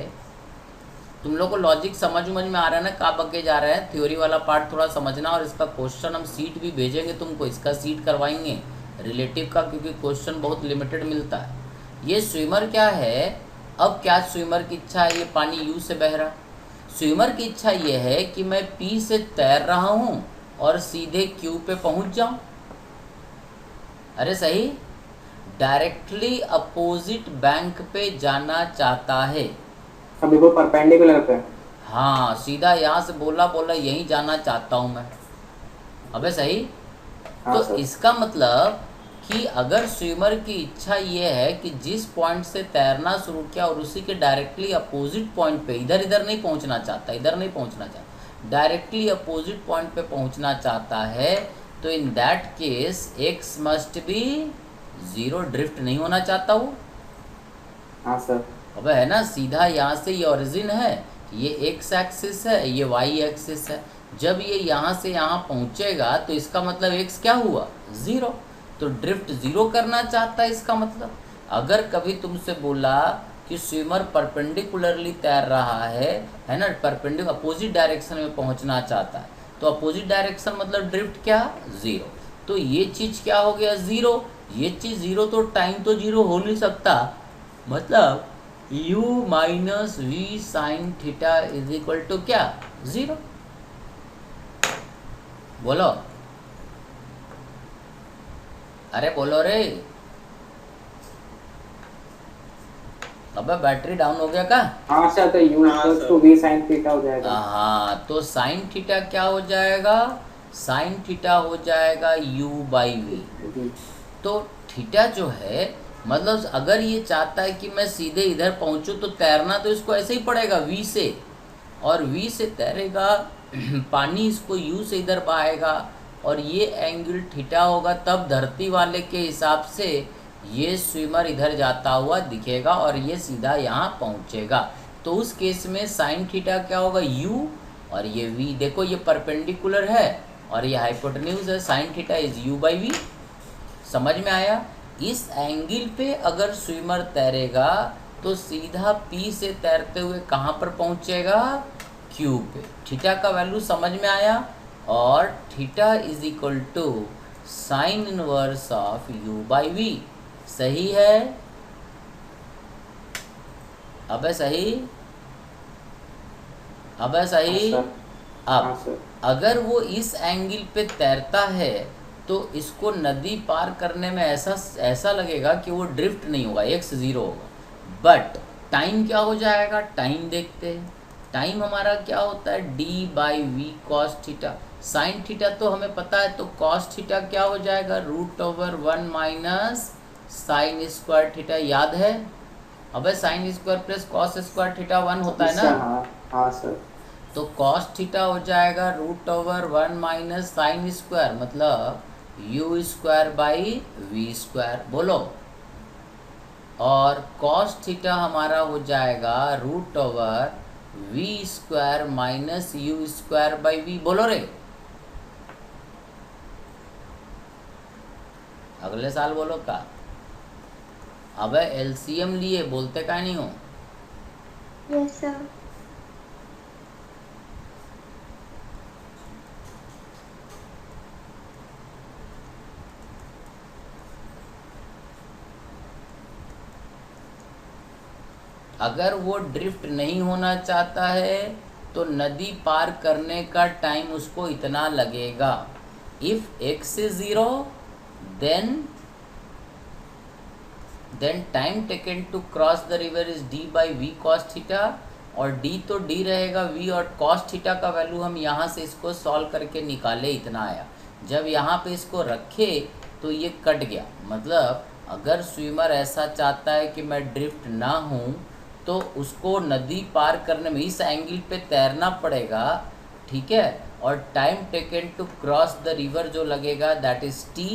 तुम लोग को लॉजिक समझ में आ रहा है ना, कहाँ बके जा रहे हैं। थ्योरी वाला पार्ट थोड़ा समझना, और इसका क्वेश्चन हम सीट भी भेजेंगे तुमको, इसका सीट करवाएंगे रिलेटिव का, क्योंकि क्वेश्चन बहुत लिमिटेड मिलता है। ये स्विमर क्या है, अब क्या स्विमर की इच्छा है, ये पानी यू से बह रहा। स्विमर की इच्छा ये है कि मैं पी से तैर रहा हूँ और सीधे क्यू पे पहुँच जाऊँ। अरे सही, डायरेक्टली अपोजिट बैंक पे जाना चाहता है। अभी वो परपेंडिकुलर पे। हाँ, सीधा यहाँ से बोला यहीं जाना चाहता हूँ मैं। अबे सही। हाँ तो सर। इसका मतलब कि अगर स्विमर की इच्छा ये है कि जिस पॉइंट से तैरना शुरू किया और उसी के डायरेक्टली अपोजिट पॉइंट पे, इधर नहीं पहुँचना चाहता, डायरेक्टली अपोजिट पॉइंट पे पहुँचना चाहता है, तो in that case x must be 0, drift नहीं होना चाहता वो। हाँ सर। अबे है ना, सीधा यहाँ से ये ओरिजिन है, ये एक्स एक्सिस है, ये वाई एक्सिस है। जब ये यहाँ से यहाँ पहुँचेगा तो इसका मतलब एक्स क्या हुआ, 0, तो ड्रिफ्ट 0 करना चाहता है इसका मतलब। अगर कभी तुमसे बोला कि स्विमर परपेंडिकुलरली तैर रहा है ना, परपेंडिकुलर अपोजिट डायरेक्शन में पहुँचना चाहता है, तो अपोजिट डायरेक्शन मतलब ड्रिफ्ट क्या, 0। तो ये चीज़ क्या हो गया, 0। ये चीज़ 0, तो टाइम तो 0 हो नहीं सकता, मतलब u minus v sine theta is equal to क्या, 0। बोलो, अरे बोलो रे। अबे बैटरी डाउन हो गया का। हाँ सर, तो u equals to v sin theta हो जाएगा। हाँ, तो साइन थीटा क्या हो जाएगा, साइन थीटा हो जाएगा u बाई वी। तो थीटा जो है, मतलब अगर ये चाहता है कि मैं सीधे इधर पहुंचूं, तो तैरना तो इसको ऐसे ही पड़ेगा v से, और v से तैरेगा पानी इसको u से इधर बहाएगा, और ये एंगल थीटा होगा, तब धरती वाले के हिसाब से ये स्विमर इधर जाता हुआ दिखेगा और ये सीधा यहाँ पहुँचेगा। तो उस केस में साइन थीटा क्या होगा, u, और ये v, देखो ये परपेंडिकुलर है और ये हाइपोटेन्यूज है, sine theta is u by v. समझ में आया। इस एंगल पे अगर स्विमर तैरेगा तो सीधा P से तैरते हुए कहाँ पर पहुँचेगा, Q पे। थीटा का वैल्यू समझ में आया, और theta is equal to sine inverse of u by v. सही है, अबे सही, अबे सही। हाँ अब सर। अगर वो इस एंगल पे तैरता है तो इसको नदी पार करने में ऐसा लगेगा कि वो ड्रिफ्ट नहीं होगा, x 0 होगा, बट टाइम क्या हो जाएगा, टाइम देखते हैं। टाइम हमारा क्या होता है, d by we cos theta. Sine theta तो हमें पता है, तो कॉस थीटा क्या हो जाएगा, √1 माइनस साइन स्क्वायर थीटा, याद है। अबे sine square plus cos square theta 1 होता है ना। हाँ सर। तो कॉस थीटा हो जाएगा √1 माइनस साइन स्क्वायर, मतलब u square by v square. बोलो, और कॉस थीटा हमारा हो जाएगा √v square minus u square by v. बोलो रे, अगले साल बोलो का। अबे एलसीएम लिए बोलते का नहीं हो। Yes sir. अगर वो ड्रिफ्ट नहीं होना चाहता है तो नदी पार करने का टाइम उसको इतना लगेगा। If x is 0 then time taken to cross the river is d by we cos theta, और d तो d रहेगा, v और कॉस थीटा का वैल्यू हम यहाँ से इसको सॉल्व करके निकाले, इतना आया। जब यहाँ पे इसको रखे तो ये कट गया, मतलब अगर स्विमर ऐसा चाहता है कि मैं ड्रिफ्ट ना हूँ तो उसको नदी पार करने में इस एंगल पे तैरना पड़ेगा, ठीक है। और time taken to cross the river जो लगेगा that is t,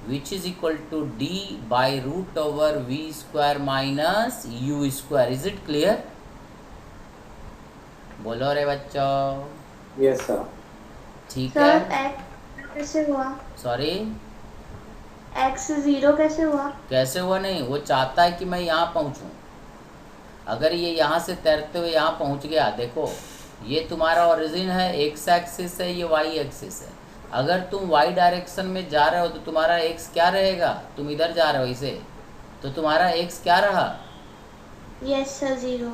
which is equal to d by √v square minus u square. Is it clear? बोलो रे बच्चों। Yes sir. ठीक है। सर x कैसे हुआ? सॉरी, x 0 कैसे हुआ? कैसे हुआ नहीं, वो चाहता है कि मैं यहाँ पहुँचूँ। अगर ये यहाँ से तैरते हुए यहाँ पहुँच गया, देखो ये तुम्हारा ओरिजिन है, एक्स एक्सिस है, ये वाई एक्सिस है। अगर तुम वाई डायरेक्शन में जा रहे हो तो तुम्हारा एक्स क्या रहेगा, तुम इधर जा रहे हो इसे, तो तुम्हारा एक्स क्या रहा? Yes sir 0।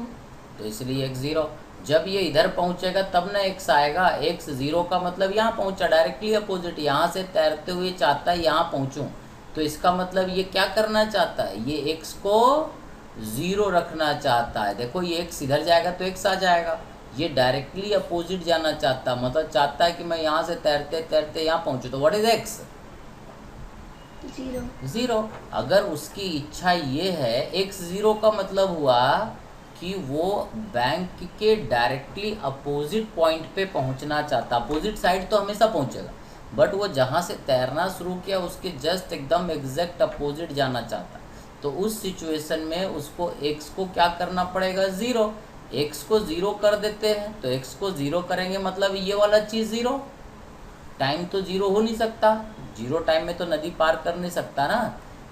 तो इसलिए एक्स 0। जब ये इधर पहुंचेगा तब ना एक्स आएगा। एक्स 0 का मतलब यहाँ पहुंचा, डायरेक्टली अपोजिट। यहाँ से तैरते हुए चाहता है यहाँ पहुंचूं, तो इसका मतलब ये क्या करना चाहता है, ये एक्स को 0 रखना चाहता है। देखो ये एक्स इधर जाएगा तो एक्स आ जाएगा, ये डायरेक्टली अपोजिट जाना चाहता है, मतलब चाहता है कि मैं यहाँ से तैरते तैरते यहाँ पहुँचूँ। तो व्हाट इज एक्स? 0। अगर उसकी इच्छा ये है, एक्स 0 का मतलब हुआ कि वो बैंक के डायरेक्टली अपोजिट पॉइंट पे पहुंचना चाहता। अपोजिट साइड तो हमेशा पहुंचेगा, बट वो जहाँ से तैरना शुरू किया उसके जस्ट एकदम एग्जैक्ट अपोजिट जाना चाहता। तो उस सिचुएशन में उसको एक्स को क्या करना पड़ेगा, 0। एक्स को 0 कर देते हैं, तो एक्स को 0 करेंगे मतलब ये वाला चीज़ 0। टाइम तो 0 हो नहीं सकता, 0 टाइम में तो नदी पार कर नहीं सकता ना,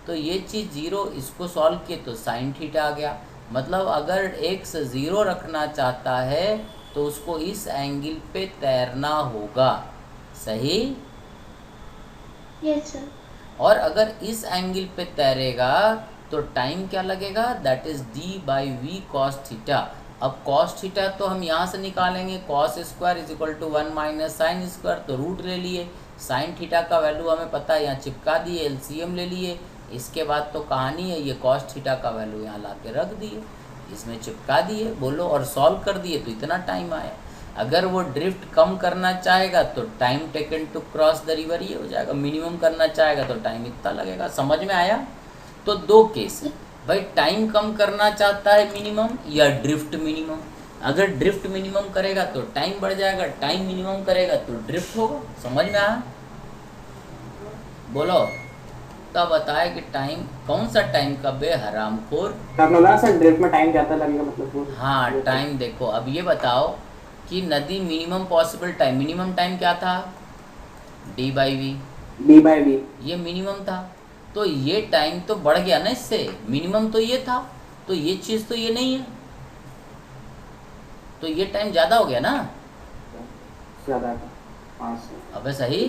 तो ये चीज़ 0। इसको सॉल्व किए तो साइन थीटा आ गया। मतलब अगर एक्स 0 रखना चाहता है तो उसको इस एंगल पे तैरना होगा, सही? Yes sir. और अगर इस एंगल पे तैरेगा तो टाइम क्या लगेगा, that is d/v cos theta. अब cos थीटा तो हम यहाँ से निकालेंगे, cos square is equal to 1 minus sine square, तो रूट ले लिए। साइन थीटा का वैल्यू हमें पता है, यहाँ चिपका दिए, एलसीएम ले लिए। इसके बाद तो कहानी है, ये cos थीटा का वैल्यू यहाँ ला के रख दिए, इसमें चिपका दिए, बोलो, और सॉल्व कर दिए, तो इतना टाइम आया। अगर वो ड्रिफ्ट कम करना चाहेगा तो time taken to cross the river ये हो जाएगा, मिनिमम करना चाहेगा तो टाइम इतना लगेगा। समझ में आया? तो 2 केस है भाई, टाइम कम करना चाहता है मिनिमम, या ड्रिफ्ट मिनिमम। अगर ड्रिफ्ट मिनिमम करेगा तो टाइम बढ़ जाएगा, टाइम मिनिमम करेगा तो ड्रिफ्ट होगा। समझ में आया? बोलो, तो बताए कि टाइम, कौन सा टाइम का बे हरामखोर? सर ड्रिफ्ट में टाइम ज्यादा लगेगा मतलब वो। हाँ टाइम देखो, अब ये बताओ कि नदी minimum possible time, minimum time क्या था, d/v, ये मिनिमम था। तो ये टाइम तो बढ़ गया ना इससे, मिनिमम तो ये था, तो ये चीज़ तो ये नहीं है, तो ये टाइम ज़्यादा हो गया ना, ज्यादा था। अबे सही,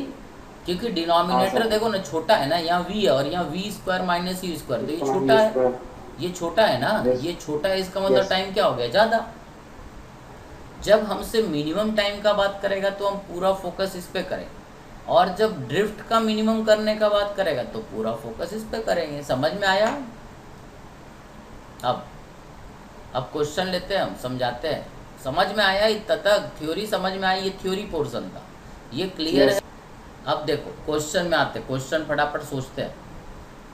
क्योंकि डिनोमिनेटर देखो ना छोटा है ना, यहाँ v है और यहाँ v square minus u square, तो ये छोटा है, ये छोटा है ना, ये छोटा है, इसका मतलब टाइम क्या हो गया, ज़्यादा। जब हमसे मिनिमम टाइम का बात करेगा तो हम पूरा फोकस इस पे करें, और जब ड्रिफ्ट का मिनिमम करने का बात करेगा तो पूरा फोकस इस पे करेंगे। समझ में आया? अब क्वेश्चन लेते हैं, हम समझाते हैं। समझ में आया इतना तक? थ्योरी समझ में आई? ये थ्योरी पोर्शन था, ये क्लियर है। अब देखो क्वेश्चन में आते हैं, क्वेश्चन फटाफट सोचते हैं,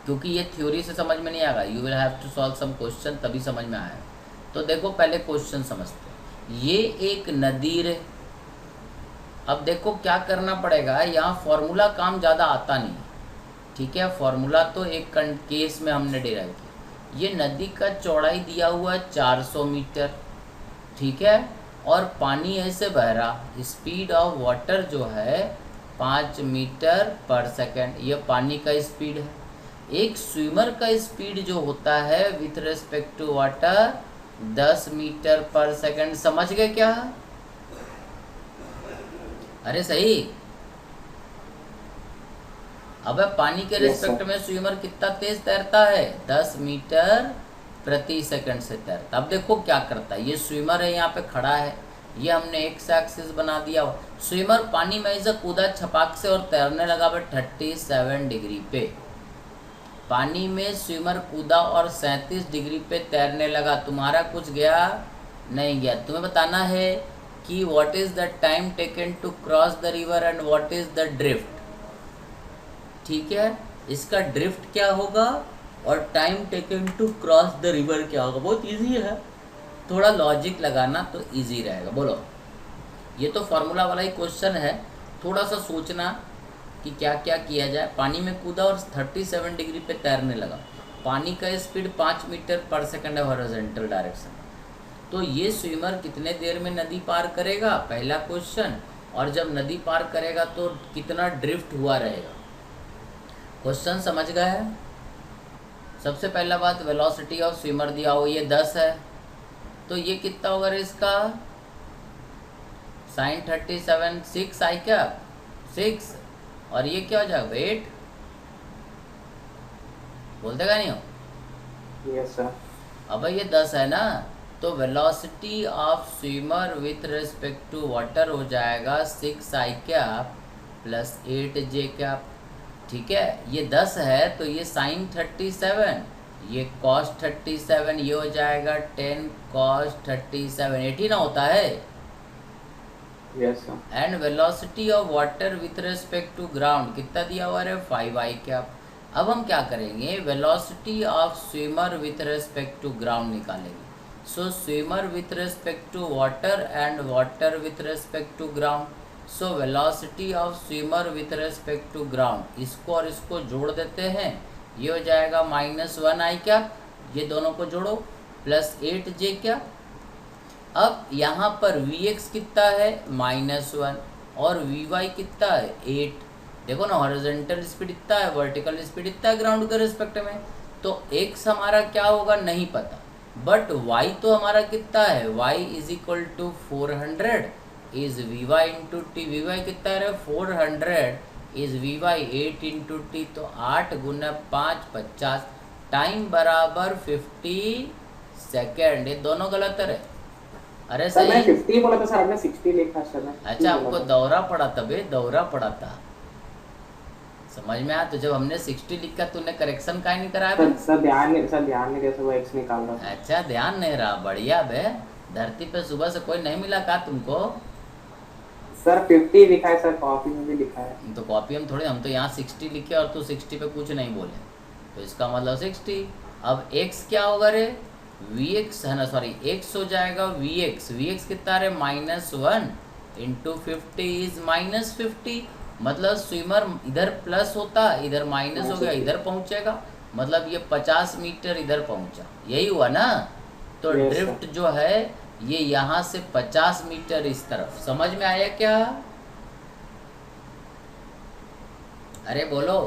क्योंकि ये थ्योरी से समझ में नहीं आएगा, you will have to solve some question तभी समझ में आएगा। तो देखो पहले क्वेश्चन समझते हैं। ये एक नदी है, अब देखो क्या करना पड़ेगा, यहाँ फॉर्मूला काम ज़्यादा आता नहीं, ठीक है, फॉर्मूला तो एक केस में हमने डिराइव किया। ये नदी का चौड़ाई दिया हुआ है 400 मीटर, ठीक है, और पानी ऐसे बह रहा, स्पीड ऑफ वाटर जो है 5 मीटर पर सेकेंड, ये पानी का स्पीड है। एक स्विमर का स्पीड जो होता है with respect to water 10 metre per second. समझ गए क्या? अरे सही। अब पानी के रेस्पेक्ट में स्विमर कितना तेज तैरता है, 10 मीटर प्रति सेकंड से तैरता। अब देखो क्या करता है, ये स्विमर है, यहाँ पे खड़ा है, ये हमने एक्स एक्सिस बना दिया। स्विमर पानी में ऐसा कूदा छपाक से और तैरने लगा 37 डिग्री पे। पानी में स्विमर कूदा और 37 डिग्री पे तैरने लगा। तुम्हारा कुछ गया नहीं गया, तुम्हें बताना है कि what is the time taken to cross the river and what is the drift, ठीक है। इसका ड्रिफ्ट क्या होगा और time taken to cross the river क्या होगा। बहुत इजी है, थोड़ा लॉजिक लगाना तो इजी रहेगा। बोलो, ये तो फॉर्मूला वाला ही क्वेश्चन है, थोड़ा सा सोचना कि क्या क्या किया जाए। पानी में कूदा और 37 डिग्री पे तैरने लगा, पानी का स्पीड 5 मीटर पर सेकंड है हॉरिजॉन्टल डायरेक्शन। तो ये स्विमर कितने देर में नदी पार करेगा, पहला क्वेश्चन, और जब नदी पार करेगा तो कितना ड्रिफ्ट हुआ रहेगा। क्वेश्चन समझ गए? सबसे पहला बात, वेलोसिटी ऑफ स्विमर दिया हो, ये 10 है, तो ये कितना होगा रे इसका साइन 37 6 आई क्या 6 और ये क्या हो जाएगा वेट बोल देगा नहीं हो यस सर। अब ये 10 है ना तो velocity of swimmer with respect to water हो जाएगा 6 i cap plus 8 j cap. ठीक है ये 10 है तो ये साइन 37 ये कॉस 37 ये हो जाएगा 10 कॉस 37 18 होता है। Yes sir. And velocity of water with respect to ground कितना दिया हुआ है 5 आई कैप। अब हम क्या करेंगे velocity of swimmer with respect to ground निकालेंगे। So swimmer with respect to water and water with respect to ground. So velocity of swimmer with respect to ground इसको और इसको जोड़ देते हैं ये हो जाएगा -1 आई कैप ये दोनों को जोड़ो प्लस 8 जे कैप। अब यहाँ पर Vx कितना है -1 और Vy कितना है 8। देखो ना हॉरिजॉन्टल स्पीड इतना है वर्टिकल स्पीड इतना है ग्राउंड के रिस्पेक्ट में तो x हमारा क्या होगा नहीं पता बट y तो हमारा कितना है y is equal to 400 is Vy into t. Vy कितना है 400 इज Vy 8 इंटू टी तो 8 गुना 5 50 टाइम बराबर 50 सेकेंड। ये दोनों गलत है। अरे सर मैं सही 50 बोला था सर, आपने 60 लिखा सर। मैं 50 अच्छा बोला आपको था। दौरा पड़ा था बे दौरा पड़ा था समझ में आया। तो जब हमने 60 लिखा तूने करेक्शन काहे नहीं कराया बे? सर ध्यान नहीं दिया सर, वो एक्स निकाल रहा था। अच्छा ध्यान नहीं रहा बढ़िया बे। धरती पे सुबह से कोई नहीं मिला का तुमको? सर 50 लिखा है सर, कॉपी में भी लिखा है। तो कॉपी हम थोड़े हम तो यहाँ 60 लिखे और तू 60 पे कुछ नहीं बोले तो इसका मतलब 60। अब x क्या होगा रे Vx है ना सॉरी x हो जाएगा Vx कितना रे -1 इंटू 50 इज -50 मतलब स्विमर इधर प्लस होता इधर माइनस हो गया इधर पहुंचेगा मतलब ये 50 मीटर इधर पहुंचा यही हुआ ना। तो Yes, ड्रिफ्ट जो है ये यहाँ से 50 मीटर इस तरफ। समझ में आया क्या? अरे बोलो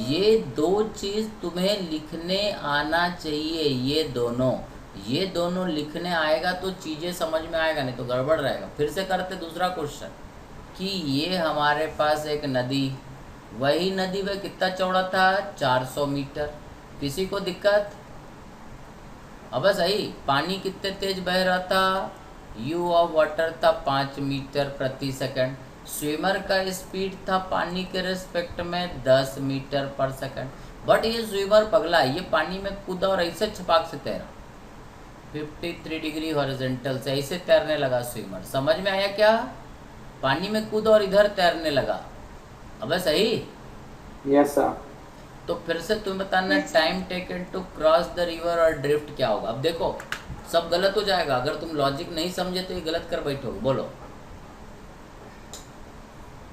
ये दो चीज तुम्हें लिखने आना चाहिए। ये दोनों लिखने आएगा तो चीजें समझ में आएगा नहीं तो गड़बड़ रहेगा। फिर से करते दूसरा क्वेश्चन कि ये हमारे पास एक नदी वही नदी में कितना चौड़ा था 400 मीटर। किसी को दिक्कत? अब सही पानी कितने तेज बह रहा था यू ऑफ वाटर था 5 मीटर प्रति सेकंड। स्विमर का स्पीड था पानी के रिस्पेक्ट में 10 मीटर पर सेकंड। बट ये स्विमर पगला ये पानी में कूदा और ऐसे छपाक से तैरा 53 डिग्री हॉरिजॉन्टल से ऐसे तैरने लगा स्विमर। समझ में आया क्या? पानी में कूदा और इधर तैरने लगा। अब सही? Yes sir. तो फिर से तुम बताना time taken to cross the river और ड्रिफ्ट क्या होगा। अब देखो सब गलत हो जाएगा अगर तुम लॉजिक नहीं समझे तो ये गलत कर बैठोगे। बोलो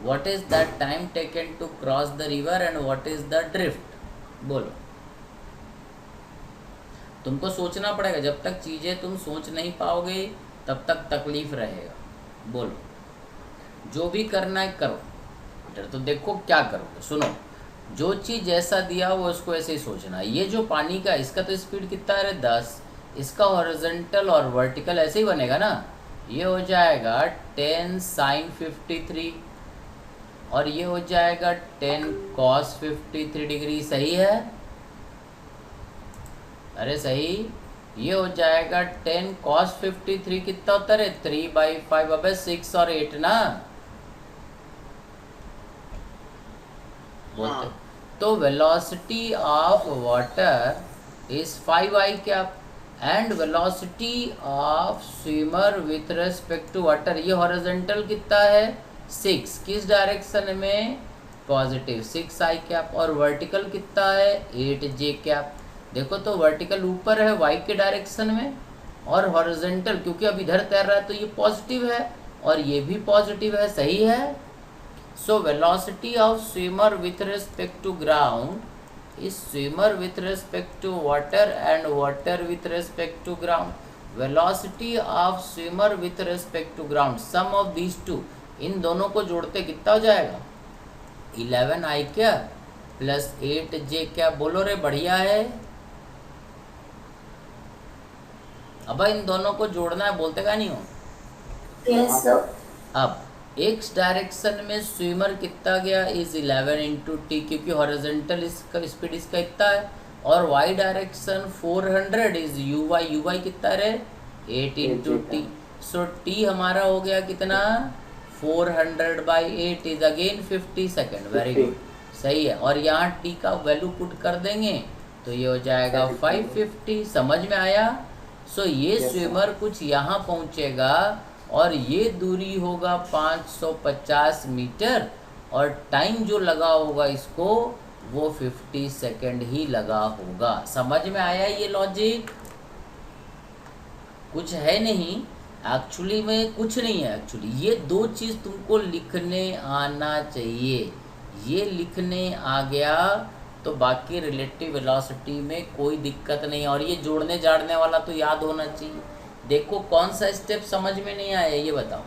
what is the time taken to cross the river and what is the drift. बोलो तुमको सोचना पड़ेगा। जब तक चीजें तुम सोच नहीं पाओगे तब तक तकलीफ रहेगा। बोलो जो भी करना है करो। इधर तो देखो क्या करोगे। सुनो जो चीज़ जैसा दिया वो उसको ऐसे ही सोचना है। ये जो पानी का इसका तो स्पीड कितना है 10 इसका हॉरिजॉन्टल और वर्टिकल ऐसे ही बनेगा ना। ये हो जाएगा 10 साइन 53 और ये हो जाएगा 10 कॉस 53 डिग्री। सही है? अरे सही। ये हो जाएगा 10 कॉस 53 कितना होता है 3/5। अबे 6 और 8 ना बोलते। तो velocity of water is 5 i cap and velocity of swimmer with respect to water ये हॉरिजॉन्टल कितना है 6 किस डायरेक्शन में पॉजिटिव 6 आई कैप और वर्टिकल कितना है 8 जे कैप। देखो तो वर्टिकल ऊपर है वाई के डायरेक्शन में और हॉरिजॉन्टल क्योंकि अब इधर तैर रहा है तो ये पॉजिटिव है और ये भी पॉजिटिव है। सही है? So velocity of swimmer with respect to ground is swimmer with respect to water and water with respect to ground. Velocity of swimmer with respect to ground. Sum of these two. इन दोनों को जोड़ते कितना हो जाएगा 11 आई क्या plus 8 जे क्या। बोलो रे बढ़िया है। अब इन दोनों को जोड़ना है, बोलते का नहीं हो। Yes sir. अब एक्स डायरेक्शन में स्विमर कितना गया इज 11 इंटू टी, क्योंकि हॉरिजॉन्टल इसका स्पीड इसका इतना है, और y direction 400 is u y कितना रहे 8 इंटू टी। सो टी हमारा हो गया कितना 400/8 is again 50 second. Very good, सही है। और यहाँ टी का वैल्यू पुट कर देंगे तो ये हो जाएगा 550। समझ में आया। सो ये स्विमर कुछ यहाँ पहुँचेगा और ये दूरी होगा 550 मीटर, और टाइम जो लगा होगा इसको वो 50 सेकेंड ही लगा होगा। समझ में आया ये लॉजिक। कुछ है नहीं एक्चुअली में, कुछ नहीं है एक्चुअली। ये दो चीज़ तुमको लिखने आना चाहिए। ये लिखने आ गया तो बाकी रिलेटिव वेलोसिटी में कोई दिक्कत नहीं है। और ये जोड़ने जाड़ने वाला तो याद होना चाहिए। देखो कौन सा स्टेप समझ में नहीं आया ये बताओ।